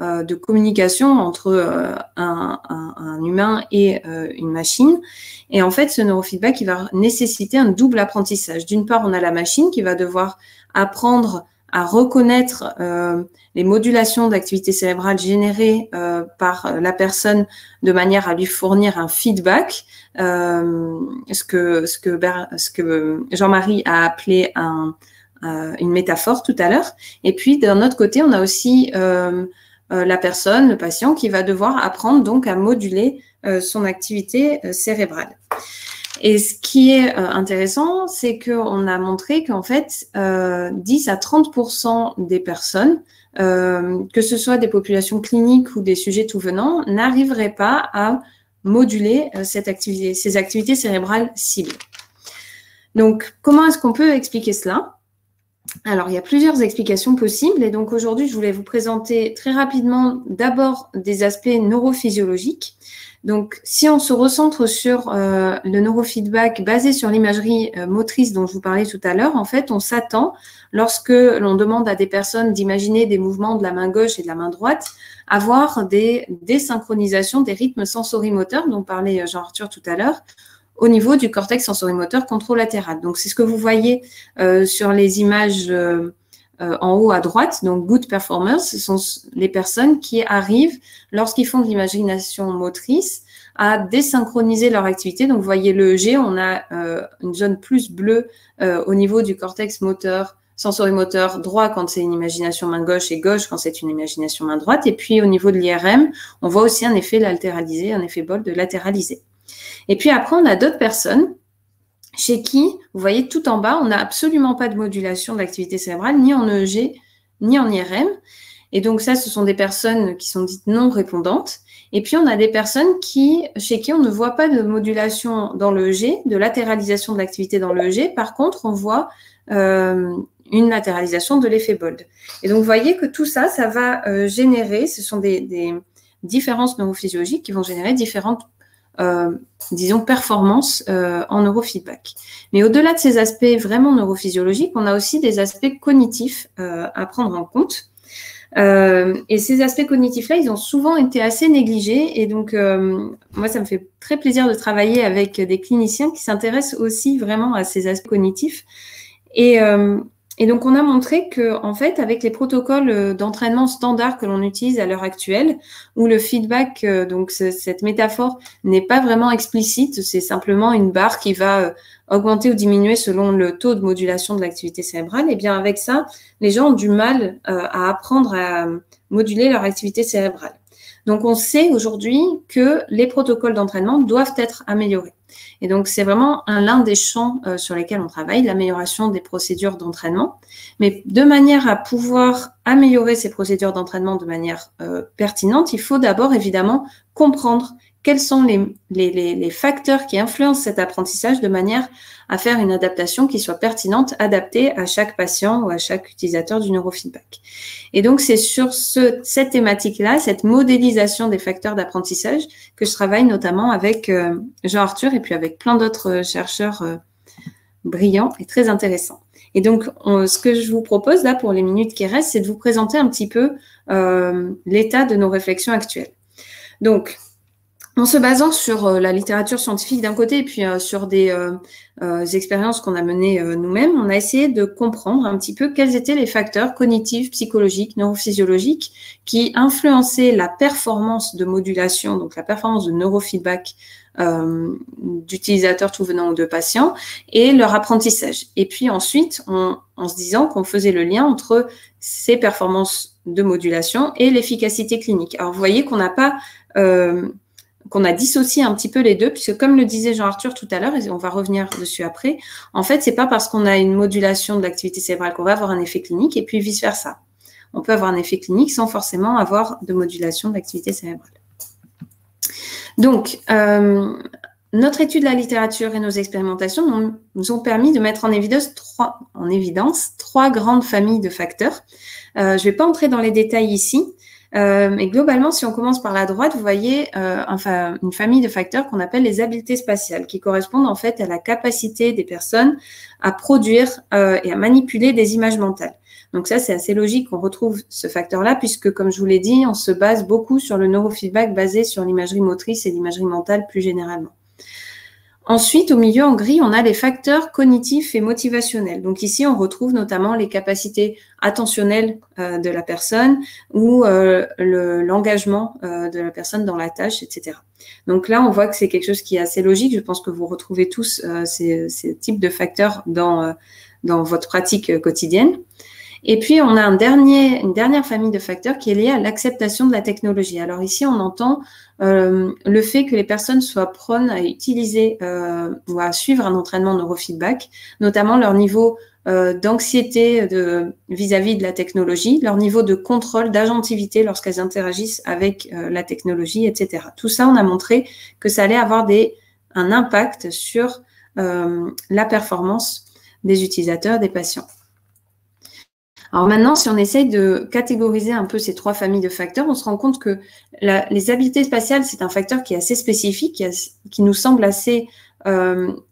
de communication entre un humain et une machine. Et en fait, ce neurofeedback, il va nécessiter un double apprentissage. D'une part, on a la machine qui va devoir apprendre à reconnaître les modulations d'activité cérébrale générées par la personne de manière à lui fournir un feedback, ce que Jean-Marie a appelé une métaphore tout à l'heure. Et puis, d'un autre côté, on a aussi la personne, le patient, qui va devoir apprendre donc à moduler son activité cérébrale. Et ce qui est intéressant, c'est qu'on a montré qu'en fait, 10 à 30% des personnes, que ce soit des populations cliniques ou des sujets tout venant, n'arriveraient pas à moduler ces activités cérébrales cibles. Donc, comment est-ce qu'on peut expliquer cela ? Alors, il y a plusieurs explications possibles. Et donc, aujourd'hui, je voulais vous présenter très rapidement d'abord des aspects neurophysiologiques. Donc, si on se recentre sur le neurofeedback basé sur l'imagerie motrice dont je vous parlais tout à l'heure, en fait, on s'attend, lorsque l'on demande à des personnes d'imaginer des mouvements de la main gauche et de la main droite, à voir des désynchronisations des rythmes sensorimoteurs dont parlait Jean-Arthur tout à l'heure, au niveau du cortex sensorimoteur contralatéral. Donc, c'est ce que vous voyez sur les images en haut à droite. Donc, good performers, ce sont les personnes qui arrivent, lorsqu'ils font de l'imagination motrice, à désynchroniser leur activité. Donc, vous voyez le EG, on a une zone plus bleue au niveau du cortex moteur, sensorimoteur droit quand c'est une imagination main gauche et gauche quand c'est une imagination main droite. Et puis, au niveau de l'IRM, on voit aussi un effet latéralisé, un effet Bold latéralisé. Et puis après, on a d'autres personnes chez qui, vous voyez tout en bas, on n'a absolument pas de modulation de l'activité cérébrale, ni en EEG, ni en IRM. Et donc ça, ce sont des personnes qui sont dites non répondantes. Et puis, on a des personnes chez qui on ne voit pas de modulation dans l'EEG, de latéralisation de l'activité dans l'EEG. Par contre, on voit une latéralisation de l'effet Bold. Et donc, vous voyez que tout ça, ça va générer, ce sont des différences neurophysiologiques qui vont générer différentes disons, performance en neurofeedback. Mais au-delà de ces aspects vraiment neurophysiologiques, on a aussi des aspects cognitifs à prendre en compte. Et ces aspects cognitifs-là, ils ont souvent été assez négligés. Et donc, moi, ça me fait très plaisir de travailler avec des cliniciens qui s'intéressent aussi vraiment à ces aspects cognitifs. Et donc, on a montré que, en fait, avec les protocoles d'entraînement standards que l'on utilise à l'heure actuelle, où le feedback, donc cette métaphore n'est pas vraiment explicite, c'est simplement une barre qui va augmenter ou diminuer selon le taux de modulation de l'activité cérébrale, et bien avec ça, les gens ont du mal à apprendre à moduler leur activité cérébrale. Donc, on sait aujourd'hui que les protocoles d'entraînement doivent être améliorés. Et donc, c'est vraiment l'un des champs sur lesquels on travaille, l'amélioration des procédures d'entraînement. Mais de manière à pouvoir améliorer ces procédures d'entraînement de manière pertinente, il faut d'abord, évidemment, comprendre quels sont les facteurs qui influencent cet apprentissage de manière à faire une adaptation qui soit pertinente, adaptée à chaque patient ou à chaque utilisateur du neurofeedback. Et donc, c'est sur cette thématique-là, cette modélisation des facteurs d'apprentissage, que je travaille notamment avec Jean-Arthur et puis avec plein d'autres chercheurs brillants et très intéressants. Et donc, ce que je vous propose là pour les minutes qui restent, c'est de vous présenter un petit peu l'état de nos réflexions actuelles. Donc, en se basant sur la littérature scientifique d'un côté et puis sur des expériences qu'on a menées nous-mêmes, on a essayé de comprendre un petit peu quels étaient les facteurs cognitifs, psychologiques, neurophysiologiques qui influençaient la performance de modulation, donc la performance de neurofeedback d'utilisateurs tout venant ou de patients et leur apprentissage. Et puis ensuite, en se disant qu'on faisait le lien entre ces performances de modulation et l'efficacité clinique. Alors, vous voyez qu'on n'a pas... qu'on a dissocié un petit peu les deux, puisque comme le disait Jean-Arthur tout à l'heure, et on va revenir dessus après, en fait, c'est pas parce qu'on a une modulation de l'activité cérébrale qu'on va avoir un effet clinique, et puis vice-versa. On peut avoir un effet clinique sans forcément avoir de modulation de l'activité cérébrale. Donc, notre étude de la littérature et nos expérimentations nous ont permis de mettre en évidence trois grandes familles de facteurs. Je ne vais pas entrer dans les détails ici, mais globalement, si on commence par la droite, vous voyez une famille de facteurs qu'on appelle les habiletés spatiales, qui correspondent en fait à la capacité des personnes à produire et à manipuler des images mentales. Donc ça, c'est assez logique qu'on retrouve ce facteur-là, puisque comme je vous l'ai dit, on se base beaucoup sur le neurofeedback basé sur l'imagerie motrice et l'imagerie mentale plus généralement. Ensuite, au milieu, en gris, on a les facteurs cognitifs et motivationnels. Donc ici, on retrouve notamment les capacités attentionnelles de la personne ou l'engagement de la personne dans la tâche, etc. Donc là, on voit que c'est quelque chose qui est assez logique. Je pense que vous retrouvez tous ces types de facteurs dans votre pratique quotidienne. Et puis, on a une dernière famille de facteurs qui est liée à l'acceptation de la technologie. Alors ici, on entend le fait que les personnes soient prônes à utiliser ou à suivre un entraînement neurofeedback, notamment leur niveau d'anxiété vis-à-vis de la technologie, leur niveau de contrôle, d'agentivité lorsqu'elles interagissent avec la technologie, etc. Tout ça, on a montré que ça allait avoir un impact sur la performance des utilisateurs, des patients. Alors maintenant, si on essaye de catégoriser un peu ces trois familles de facteurs, on se rend compte que les habiletés spatiales, c'est un facteur qui est assez spécifique, qui nous semble assez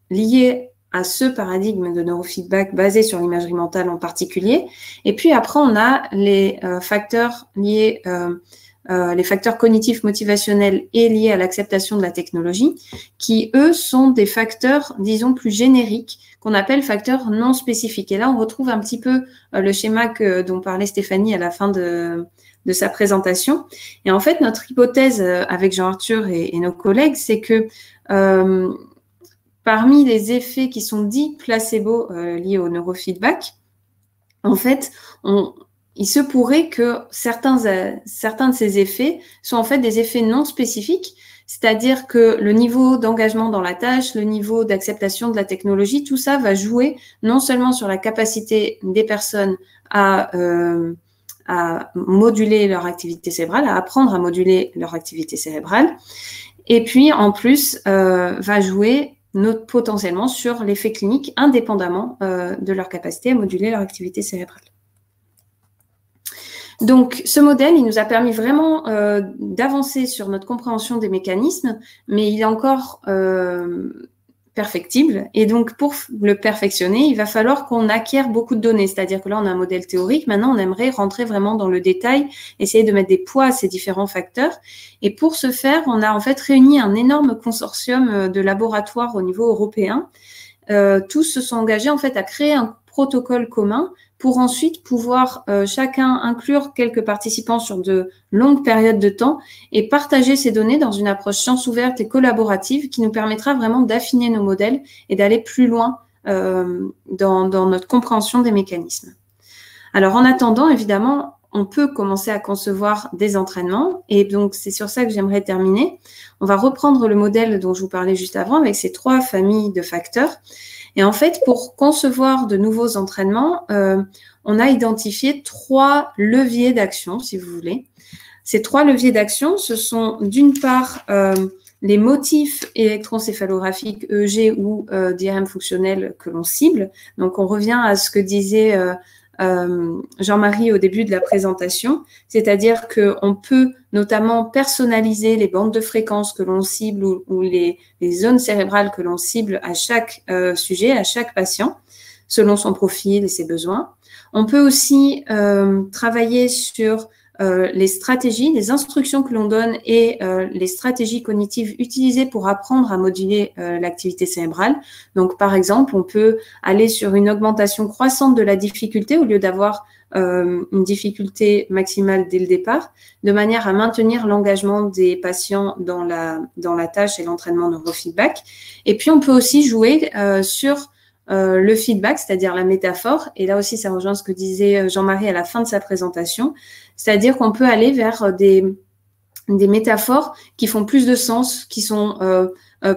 lié à ce paradigme de neurofeedback basé sur l'imagerie mentale en particulier. Et puis après, on a les facteurs liés, les facteurs cognitifs motivationnels et liés à l'acceptation de la technologie, qui, eux, sont des facteurs, disons, plus génériques, qu'on appelle facteurs non spécifiques. Et là, on retrouve un petit peu le schéma dont parlait Stéphanie à la fin de sa présentation. Et en fait, notre hypothèse avec Jean-Arthur et nos collègues, c'est que parmi les effets qui sont dits placebo liés au neurofeedback, en fait, il se pourrait que certains de ces effets sont en fait des effets non spécifiques, c'est-à-dire que le niveau d'engagement dans la tâche, le niveau d'acceptation de la technologie, tout ça va jouer non seulement sur la capacité des personnes à moduler leur activité cérébrale, à apprendre à moduler leur activité cérébrale, et puis en plus va jouer potentiellement sur l'effet clinique indépendamment de leur capacité à moduler leur activité cérébrale. Donc, ce modèle, il nous a permis vraiment d'avancer sur notre compréhension des mécanismes, mais il est encore perfectible. Et donc, pour le perfectionner, il va falloir qu'on acquiert beaucoup de données. C'est-à-dire que là, on a un modèle théorique. Maintenant, on aimerait rentrer vraiment dans le détail, essayer de mettre des poids à ces différents facteurs. Et pour ce faire, on a en fait réuni un énorme consortium de laboratoires au niveau européen. Tous se sont engagés en fait à créer un protocole commun pour ensuite pouvoir chacun inclure quelques participants sur de longues périodes de temps et partager ces données dans une approche science ouverte et collaborative qui nous permettra vraiment d'affiner nos modèles et d'aller plus loin dans notre compréhension des mécanismes. Alors, en attendant, évidemment, on peut commencer à concevoir des entraînements et donc c'est sur ça que j'aimerais terminer. On va reprendre le modèle dont je vous parlais juste avant avec ces 3 familles de facteurs. Et en fait, pour concevoir de nouveaux entraînements, on a identifié 3 leviers d'action, si vous voulez. Ces 3 leviers d'action, ce sont d'une part les motifs électroencéphalographiques EEG ou d'IRM fonctionnel que l'on cible. Donc, on revient à ce que disait Jean-Marie au début de la présentation, c'est-à-dire qu'on peut notamment personnaliser les bandes de fréquences que l'on cible ou les zones cérébrales que l'on cible à chaque sujet, à chaque patient, selon son profil et ses besoins. On peut aussi travailler sur les stratégies, les instructions que l'on donne et les stratégies cognitives utilisées pour apprendre à moduler l'activité cérébrale. Donc, par exemple, on peut aller sur une augmentation croissante de la difficulté au lieu d'avoir une difficulté maximale dès le départ, de manière à maintenir l'engagement des patients dans la tâche et l'entraînement neurofeedback. Et puis, on peut aussi jouer sur le feedback, c'est-à-dire la métaphore. Et là aussi, ça rejoint ce que disait Jean-Marie à la fin de sa présentation. C'est-à-dire qu'on peut aller vers des métaphores qui font plus de sens, qui sont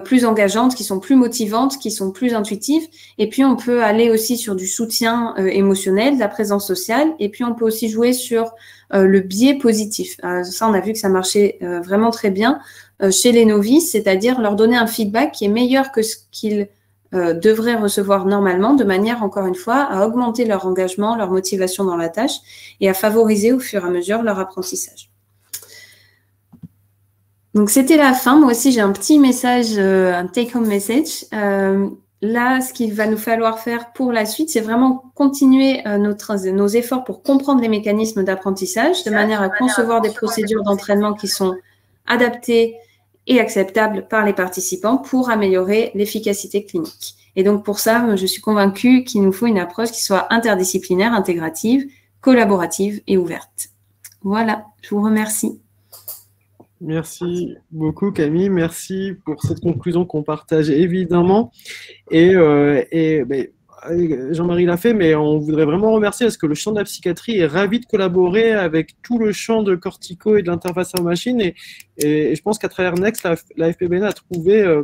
plus engageantes, qui sont plus motivantes, qui sont plus intuitives. Et puis, on peut aller aussi sur du soutien émotionnel, de la présence sociale. Et puis, on peut aussi jouer sur le biais positif. Ça, on a vu que ça marchait vraiment très bien chez les novices, c'est-à-dire leur donner un feedback qui est meilleur que ce qu'ils devraient recevoir normalement, de manière, encore une fois, à augmenter leur engagement, leur motivation dans la tâche et à favoriser au fur et à mesure leur apprentissage. Donc, c'était la fin. Moi aussi, j'ai un petit message, un take-home message. Là, ce qu'il va nous falloir faire pour la suite, c'est vraiment continuer nos efforts pour comprendre les mécanismes d'apprentissage, de manière à concevoir des procédures d'entraînement qui sont adaptées et acceptable par les participants pour améliorer l'efficacité clinique. Et donc, pour ça, je suis convaincue qu'il nous faut une approche qui soit interdisciplinaire, intégrative, collaborative et ouverte. Voilà, je vous remercie. Merci beaucoup, Camille. Merci pour cette conclusion qu'on partage évidemment. Et Jean-Marie l'a fait, mais on voudrait vraiment remercier parce que le champ de la psychiatrie est ravi de collaborer avec tout le champ de cortico et de l'interface en machine. Et je pense qu'à travers Next, la FPBN a trouvé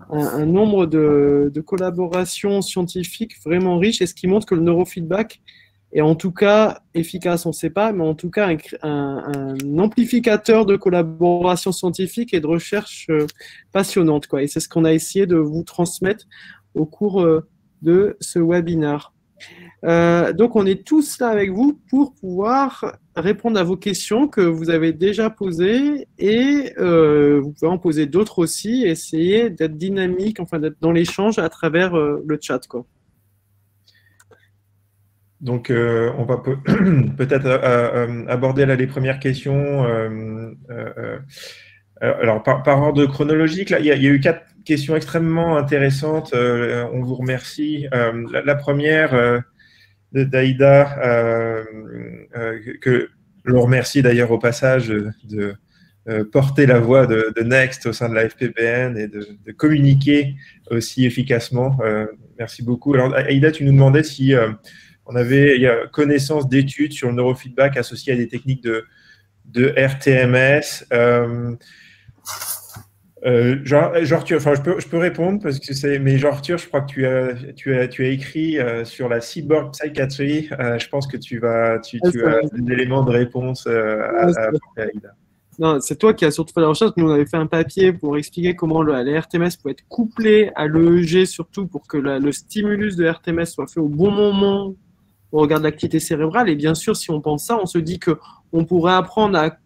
un nombre de collaborations scientifiques vraiment riches, et ce qui montre que le neurofeedback est en tout cas efficace, on ne sait pas, mais en tout cas un amplificateur de collaboration scientifique et de recherche passionnante, quoi. Et c'est ce qu'on a essayé de vous transmettre au cours de ce webinaire. Donc, on est tous là avec vous pour pouvoir répondre à vos questions que vous avez déjà posées, et vous pouvez en poser d'autres aussi, et essayer d'être dynamique, enfin d'être dans l'échange à travers le chat, quoi. Donc, on va peut-être aborder là les premières questions. Alors, par ordre chronologique, là, il y a eu 4 questions extrêmement intéressantes. On vous remercie. La première d'Aïda, que l'on remercie d'ailleurs au passage de porter la voix de Next au sein de la FPBN et de communiquer aussi efficacement. Merci beaucoup. Alors, Aïda, tu nous demandais si on avait connaissance d'études sur le neurofeedback associé à des techniques de RTMS. Je peux répondre parce que c'est, mais genre Arthur, je crois que tu as écrit sur la cyborg psychiatry. Je pense que tu as un élément de réponse à Aïda. Non, c'est toi qui as surtout fait la recherche. Nous, on avait fait un papier pour expliquer comment les RTMS pouvaient être couplés à l'EEG, surtout pour que le stimulus de RTMS soit fait au bon moment, au regard de l'activité cérébrale. Et bien sûr, si on pense ça, on se dit qu'on pourrait apprendre à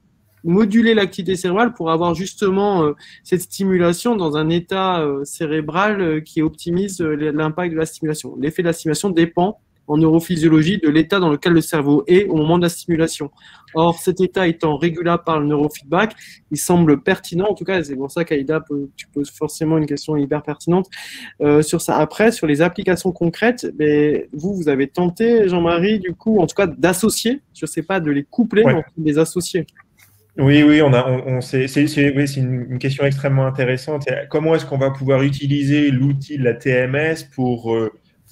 moduler l'activité cérébrale pour avoir justement cette stimulation dans un état cérébral qui optimise l'impact de la stimulation. L'effet de la stimulation dépend en neurophysiologie de l'état dans lequel le cerveau est au moment de la stimulation. Or, cet état étant régulable par le neurofeedback, il semble pertinent, en tout cas, c'est pour ça qu'Aïda, tu poses forcément une question hyper pertinente sur ça. Après, sur les applications concrètes, vous avez tenté, Jean-Marie, du coup, en tout cas, d'associer, je ne sais pas de les coupler, mais de les associer. Oui, c'est une question extrêmement intéressante. Comment est-ce qu'on va pouvoir utiliser l'outil de la TMS pour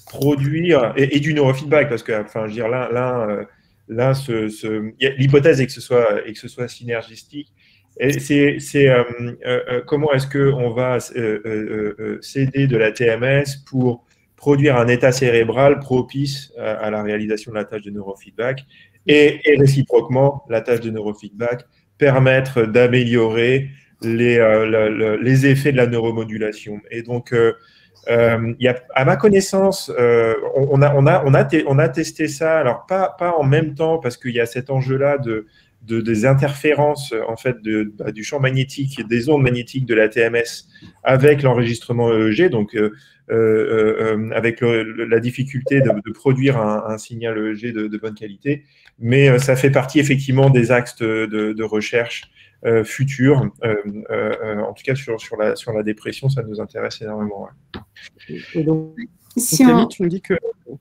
produire et du neurofeedback, parce que, enfin, je veux dire, l'hypothèse est que ce soit synergistique. Comment est-ce qu'on va s'aider de la TMS pour produire un état cérébral propice à la réalisation de la tâche de neurofeedback et réciproquement, la tâche de neurofeedback permettre d'améliorer les effets de la neuromodulation. Et donc, à ma connaissance, on a testé ça, alors pas en même temps, parce qu'il y a cet enjeu-là des interférences en fait du champ magnétique et des ondes magnétiques de la TMS avec l'enregistrement EEG, donc avec la difficulté de produire un signal EEG de bonne qualité, mais ça fait partie effectivement des axes de recherche futurs. En tout cas, sur la dépression, ça nous intéresse énormément. Ouais. Et donc, Camille, tu me dis que…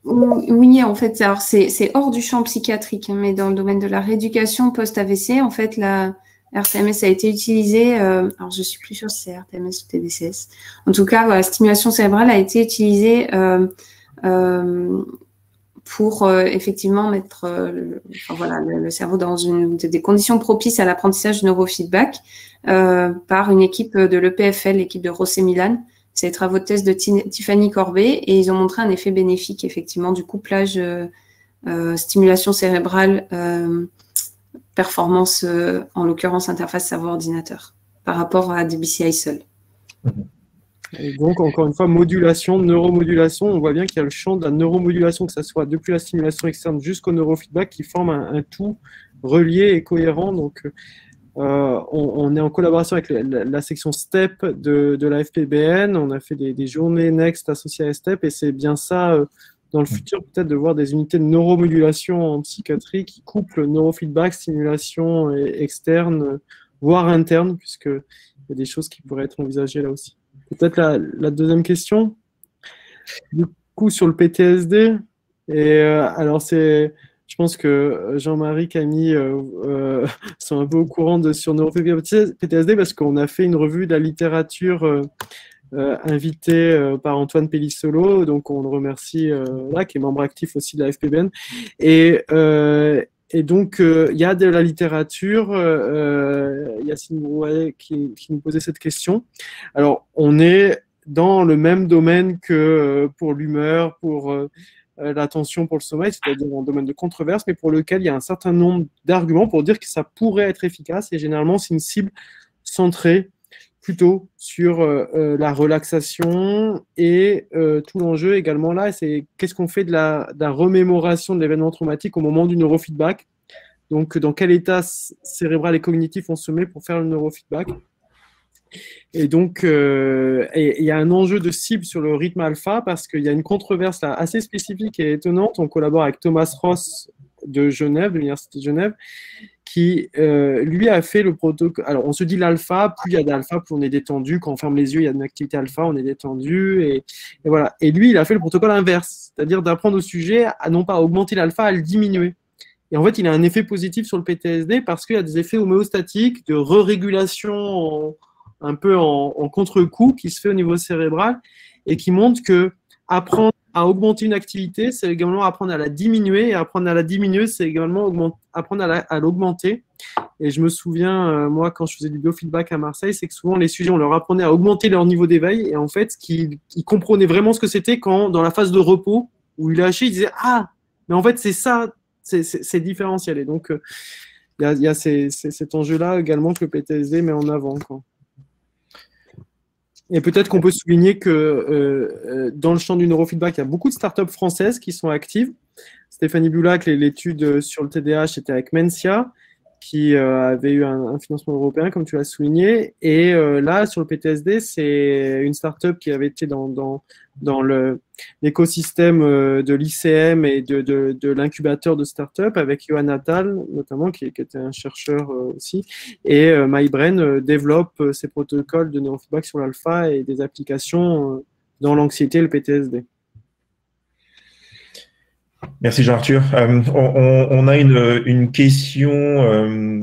Oui, en fait, alors c'est hors du champ psychiatrique, mais dans le domaine de la rééducation post-AVC, en fait, la RTMS a été utilisée, alors je suis plus sûre si c'est RTMS ou TDCS. En tout cas, la stimulation cérébrale a été utilisée pour effectivement mettre le cerveau dans des conditions propices à l'apprentissage du neurofeedback par une équipe de l'EPFL, l'équipe de José Milan. C'est les travaux de thèse de Tiffany Corbet et ils ont montré un effet bénéfique effectivement du couplage stimulation cérébrale, performance, en l'occurrence interface cerveau-ordinateur, par rapport à des BCI seuls. Et donc, encore une fois, modulation, neuromodulation, on voit bien qu'il y a le champ de la neuromodulation, que ce soit depuis la stimulation externe jusqu'au neurofeedback, qui forme un tout relié et cohérent. Donc, on est en collaboration avec la section STEP de la FPBN. On a fait des journées Next associées à STEP et c'est bien ça, dans le futur, peut-être de voir des unités de neuromodulation en psychiatrie qui couplent neurofeedback, stimulation externe, voire interne, puisqu'il y a des choses qui pourraient être envisagées là aussi. Peut-être la deuxième question, du coup, sur le PTSD. Et alors, je pense que Jean-Marie, Camille sont un peu au courant sur NeuroPTSD parce qu'on a fait une revue de la littérature invitée par Antoine Pellissolo, donc on le remercie là, qui est membre actif aussi de la FPBN. Et donc, il y a de la littérature, Yacine Brouet qui nous posait cette question. Alors, on est dans le même domaine que pour l'humeur, pour l'attention, pour le sommeil, c'est-à-dire un domaine de controverse, mais pour lequel il y a un certain nombre d'arguments pour dire que ça pourrait être efficace. Et généralement, c'est une cible centrée plutôt sur la relaxation et tout l'enjeu également là, c'est qu'est-ce qu'on fait de la remémoration de l'événement traumatique au moment du neurofeedback. Donc, dans quel état cérébral et cognitif on se met pour faire le neurofeedback. Et donc, il y a un enjeu de cible sur le rythme alpha parce qu'il y a une controverse là, assez spécifique et étonnante. On collabore avec Thomas Ross de Genève, de l'Université de Genève, qui, lui, a fait le protocole. Alors, on se dit l'alpha, plus il y a d'alpha, plus on est détendu. Quand on ferme les yeux, il y a une activité alpha, on est détendu. Et voilà. Et lui, il a fait le protocole inverse, c'est-à-dire d'apprendre au sujet à non pas augmenter l'alpha, à le diminuer. Et en fait, il a un effet positif sur le PTSD parce qu'il y a des effets homéostatiques de re-régulation un peu en contre-coup qui se fait au niveau cérébral et qui montre que apprendre à augmenter une activité, c'est également apprendre à la diminuer, et apprendre à la diminuer, c'est également apprendre à l'augmenter. Et je me souviens, moi, quand je faisais du biofeedback à Marseille, c'est que souvent les sujets, on leur apprenait à augmenter leur niveau d'éveil, et en fait, ils comprenaient vraiment ce que c'était quand, dans la phase de repos, où ils lâchaient, ils disaient « Ah, mais en fait, c'est ça, c'est différentiel ». Et donc, il y a cet enjeu-là également que le PTSD met en avant, quoi. Et peut-être qu'on peut souligner que dans le champ du neurofeedback, il y a beaucoup de startups françaises qui sont actives. Stéphanie Bulac, l'étude sur le TDAH était avec Mencia, qui avait eu un financement européen, comme tu l'as souligné. Et là, sur le PTSD, c'est une startup qui avait été dans l'écosystème de l'ICM et de l'incubateur de startup avec Johan Attal, notamment, qui était un chercheur aussi. Et MyBrain développe ces protocoles de neurofeedback sur l'alpha et des applications dans l'anxiété et le PTSD. Merci Jean-Arthur. On a une question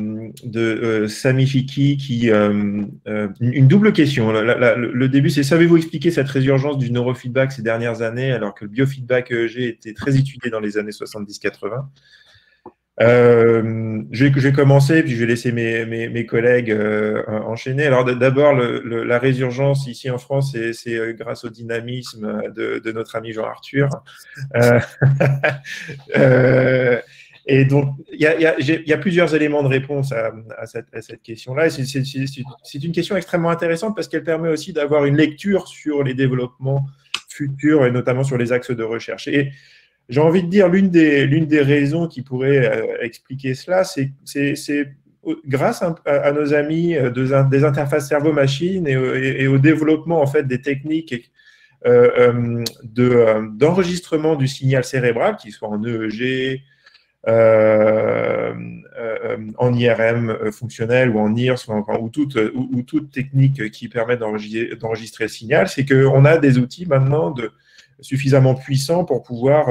de Sami Fiki qui une double question. Le début, c'est savez-vous expliquer cette résurgence du neurofeedback ces dernières années alors que le biofeedback EEG était très étudié dans les années 70-80? Je vais commencer, puis je vais laisser mes collègues enchaîner. Alors d'abord, la résurgence ici en France, c'est grâce au dynamisme de notre ami Jean-Arthur. Et donc, il y a plusieurs éléments de réponse à cette question-là. C'est une question extrêmement intéressante parce qu'elle permet aussi d'avoir une lecture sur les développements futurs et notamment sur les axes de recherche. Et j'ai envie de dire l'une des raisons qui pourrait expliquer cela, c'est grâce à nos amis des interfaces cerveau-machine et au développement en fait des techniques d'enregistrement du signal cérébral, qu'il soit en EEG, en IRM fonctionnel ou en IRS ou toute technique qui permet d'enregistrer le signal, c'est qu'on a des outils maintenant suffisamment puissants pour pouvoir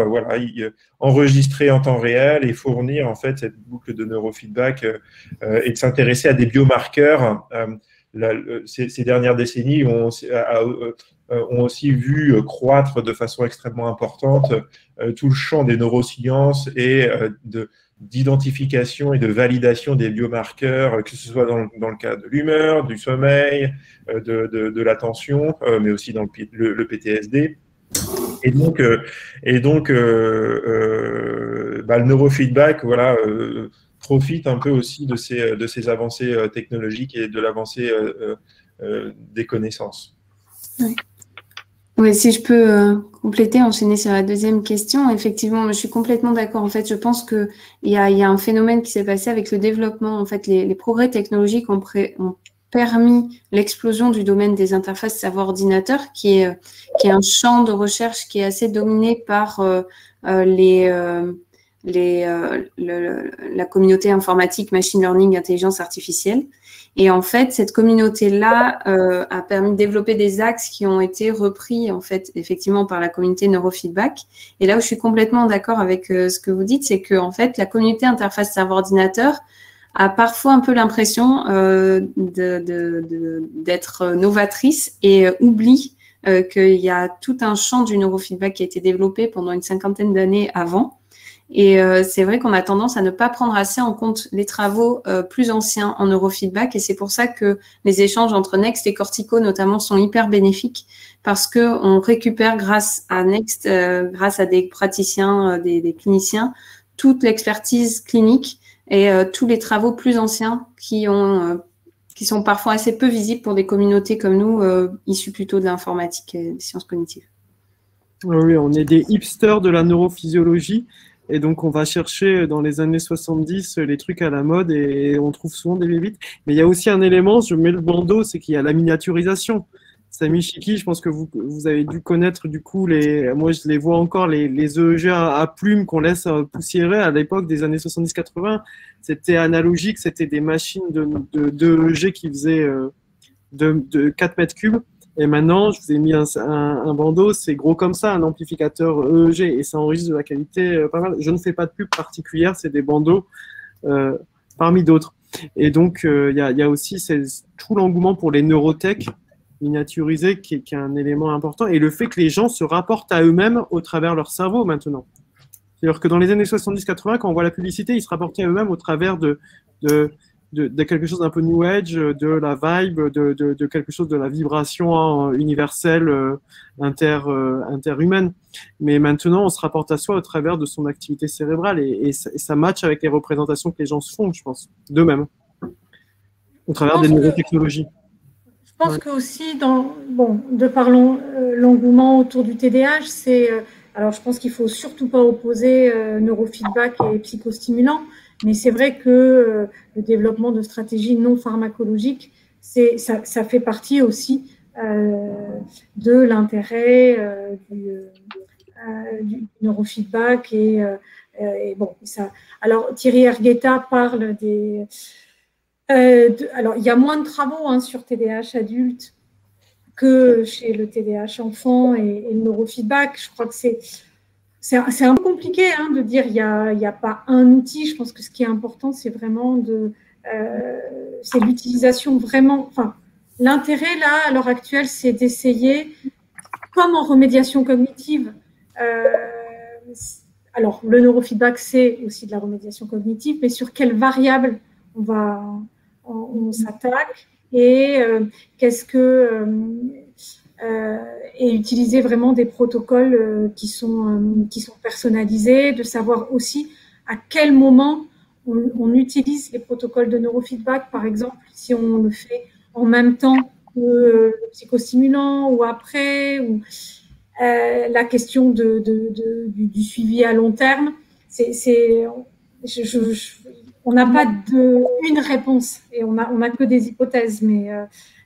enregistrer en temps réel et fournir en fait cette boucle de neurofeedback et de s'intéresser à des biomarqueurs. Ces dernières décennies ont aussi vu croître de façon extrêmement importante tout le champ des neurosciences et d'identification et de validation des biomarqueurs, que ce soit dans le cas de l'humeur, du sommeil, de l'attention, mais aussi dans le PTSD. Et donc, le neurofeedback, profite un peu aussi de ces avancées technologiques et de l'avancée des connaissances. Oui. Oui, si je peux compléter, enchaîner sur la deuxième question, effectivement, je suis complètement d'accord. En fait, je pense qu'il y a un phénomène qui s'est passé avec le développement. En fait, les progrès technologiques ont permis l'explosion du domaine des interfaces cerveau-ordinateur, qui est un champ de recherche qui est assez dominé par la communauté informatique, machine learning, intelligence artificielle. Et en fait, cette communauté-là a permis de développer des axes qui ont été repris, en fait, effectivement, par la communauté neurofeedback. Et là où je suis complètement d'accord avec ce que vous dites, c'est que, en fait, la communauté interface cerveau-ordinateur a parfois un peu l'impression d'être novatrice et oublie qu'il y a tout un champ du neurofeedback qui a été développé pendant une 50aine d'années avant. Et c'est vrai qu'on a tendance à ne pas prendre assez en compte les travaux plus anciens en neurofeedback. Et c'est pour ça que les échanges entre Next et Cortico, notamment, sont hyper bénéfiques parce qu'on récupère grâce à Next, grâce à des praticiens, des cliniciens, toute l'expertise clinique et tous les travaux plus anciens qui sont parfois assez peu visibles pour des communautés comme nous, issues plutôt de l'informatique et des sciences cognitives. Oui, on est des hipsters de la neurophysiologie. Et donc, on va chercher dans les années 70 les trucs à la mode et on trouve souvent des bébites. Mais il y a aussi un élément, je mets le bandeau, c'est qu'il y a la miniaturisation. Sami Fiki, je pense que vous avez dû connaître du coup, moi je les vois encore, les EEG à plumes qu'on laisse poussiérer à l'époque des années 70-80. C'était analogique, c'était des machines de EEG qui faisaient de 4 mètres cubes. Et maintenant, je vous ai mis un bandeau, c'est gros comme ça, un amplificateur EEG, et ça enregistre de la qualité pas mal. Je ne fais pas de pub particulière, c'est des bandeaux parmi d'autres. Et donc, il y a aussi tout l'engouement pour les neurotech miniaturisés qui est un élément important, et le fait que les gens se rapportent à eux-mêmes au travers leur cerveau maintenant. C'est-à-dire que dans les années 70-80, quand on voit la publicité, ils se rapportaient à eux-mêmes au travers de quelque chose d'un peu new age, de la vibe, de quelque chose de la vibration universelle interhumaine. Mais maintenant, on se rapporte à soi au travers de son activité cérébrale et ça matche avec les représentations que les gens se font, je pense, d'eux-mêmes, au travers des neurotechnologies. Je Je pense que aussi, de par l'engouement autour du TDAH, alors je pense qu'il ne faut surtout pas opposer neurofeedback et psychostimulant, mais c'est vrai que le développement de stratégies non pharmacologiques, ça fait partie aussi de l'intérêt du neurofeedback et bon, ça. Alors Thierry Hergueta parle alors, il y a moins de travaux sur TDAH adulte que chez le TDAH enfant et le neurofeedback. Je crois que c'est un peu compliqué de dire il y a pas un outil. Je pense que ce qui est important, c'est vraiment c'est l'utilisation vraiment. Enfin, l'intérêt là, à l'heure actuelle, c'est d'essayer, comme en remédiation cognitive. Alors, le neurofeedback, c'est aussi de la remédiation cognitive, mais sur quelles variables on s'attaque et et utiliser vraiment des protocoles qui sont personnalisés, de savoir aussi à quel moment on utilise les protocoles de neurofeedback, par exemple, si on le fait en même temps que le psychostimulant ou après, ou la question du suivi à long terme. On n'a pas une réponse et on a que des hypothèses, mais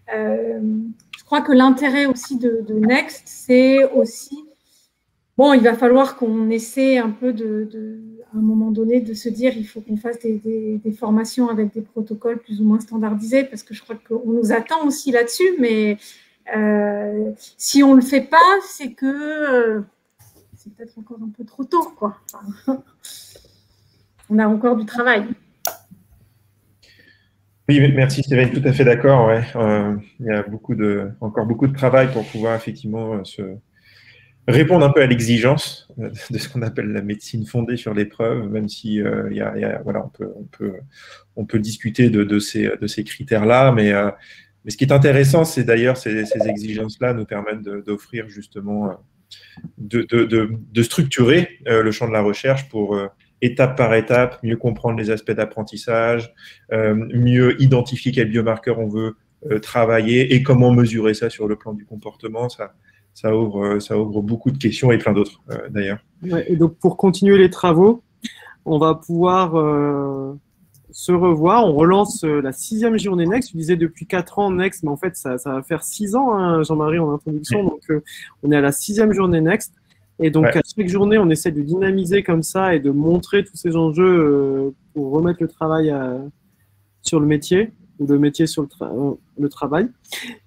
je crois que l'intérêt aussi de Next, c'est aussi, il va falloir qu'on essaie un peu à un moment donné de se dire il faut qu'on fasse des formations avec des protocoles plus ou moins standardisés, parce que je crois qu'on nous attend aussi là-dessus, mais si on ne le fait pas, c'est que c'est peut-être encore un peu trop tôt, quoi. Enfin, on a encore du travail. Oui, merci Stéphane, tout à fait d'accord. Ouais. Il y a encore beaucoup de travail pour pouvoir effectivement répondre un peu à l'exigence de ce qu'on appelle la médecine fondée sur l'épreuve, même si voilà, on peut discuter de ces critères-là, mais ce qui est intéressant, c'est d'ailleurs ces exigences-là nous permettent d'offrir justement, de structurer le champ de la recherche pour étape par étape, mieux comprendre les aspects d'apprentissage, mieux identifier quels biomarqueurs on veut travailler et comment mesurer ça sur le plan du comportement. Ça ouvre beaucoup de questions et plein d'autres d'ailleurs. Ouais, et donc pour continuer les travaux, on va pouvoir se revoir. On relance la 6e journée Next. Tu disais depuis 4 ans Next, mais en fait ça va faire 6 ans, Jean-Marie, en introduction. Donc on est à la 6e journée Next. Et donc, à chaque journée, on essaie de dynamiser comme ça et de montrer tous ces enjeux pour remettre le travail sur le métier, ou le métier sur le travail.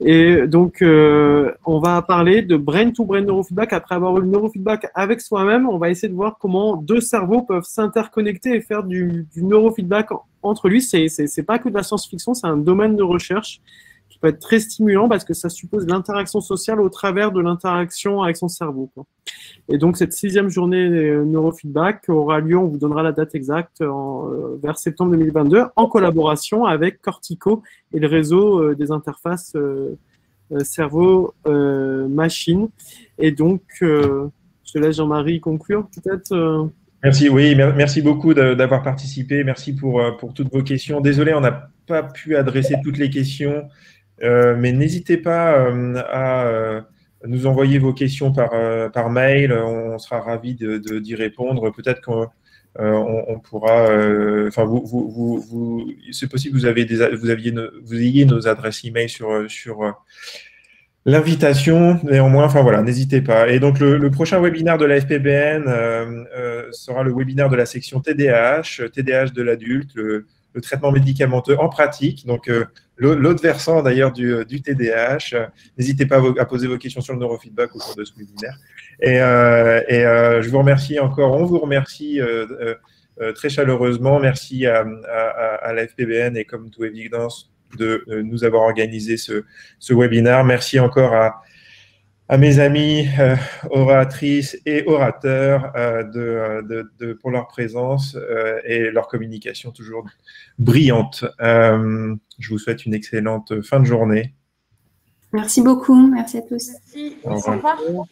Et donc, on va parler de brain-to-brain neurofeedback. Après avoir eu le neurofeedback avec soi-même, on va essayer de voir comment 2 cerveaux peuvent s'interconnecter et faire du neurofeedback entre lui. C'est pas que de la science-fiction, c'est un domaine de recherche qui peut être très stimulant parce que ça suppose l'interaction sociale au travers de l'interaction avec son cerveau, quoi. Et donc, cette 6e journée neurofeedback aura lieu, on vous donnera la date exacte, vers septembre 2022, en collaboration avec Cortico et le réseau des interfaces cerveau-machine. Et donc, je te laisse Jean-Marie conclure, peut-être. Merci, oui, merci beaucoup d'avoir participé. Merci pour toutes vos questions. Désolé, on n'a pas pu adresser toutes les questions, mais n'hésitez pas à nous envoyer vos questions par mail. On sera ravis d'y répondre. Peut-être qu'on pourra. Enfin, c'est possible que vous ayez nos adresses email sur l'invitation. Néanmoins, enfin voilà, n'hésitez pas. Et donc le prochain webinaire de la FPBN sera le webinaire de la section TDAH de l'adulte, le traitement médicamenteux en pratique. Donc l'autre versant d'ailleurs du TDAH. N'hésitez pas à poser vos questions sur le neurofeedback au cours de ce webinaire. Et je vous remercie encore. On vous remercie très chaleureusement. Merci à la FPBN et comme tout évidence de nous avoir organisé ce webinaire. Merci encore à mes amis oratrices et orateurs pour leur présence et leur communication toujours brillante. Je vous souhaite une excellente fin de journée. Merci beaucoup. Merci à tous. Merci. Au revoir.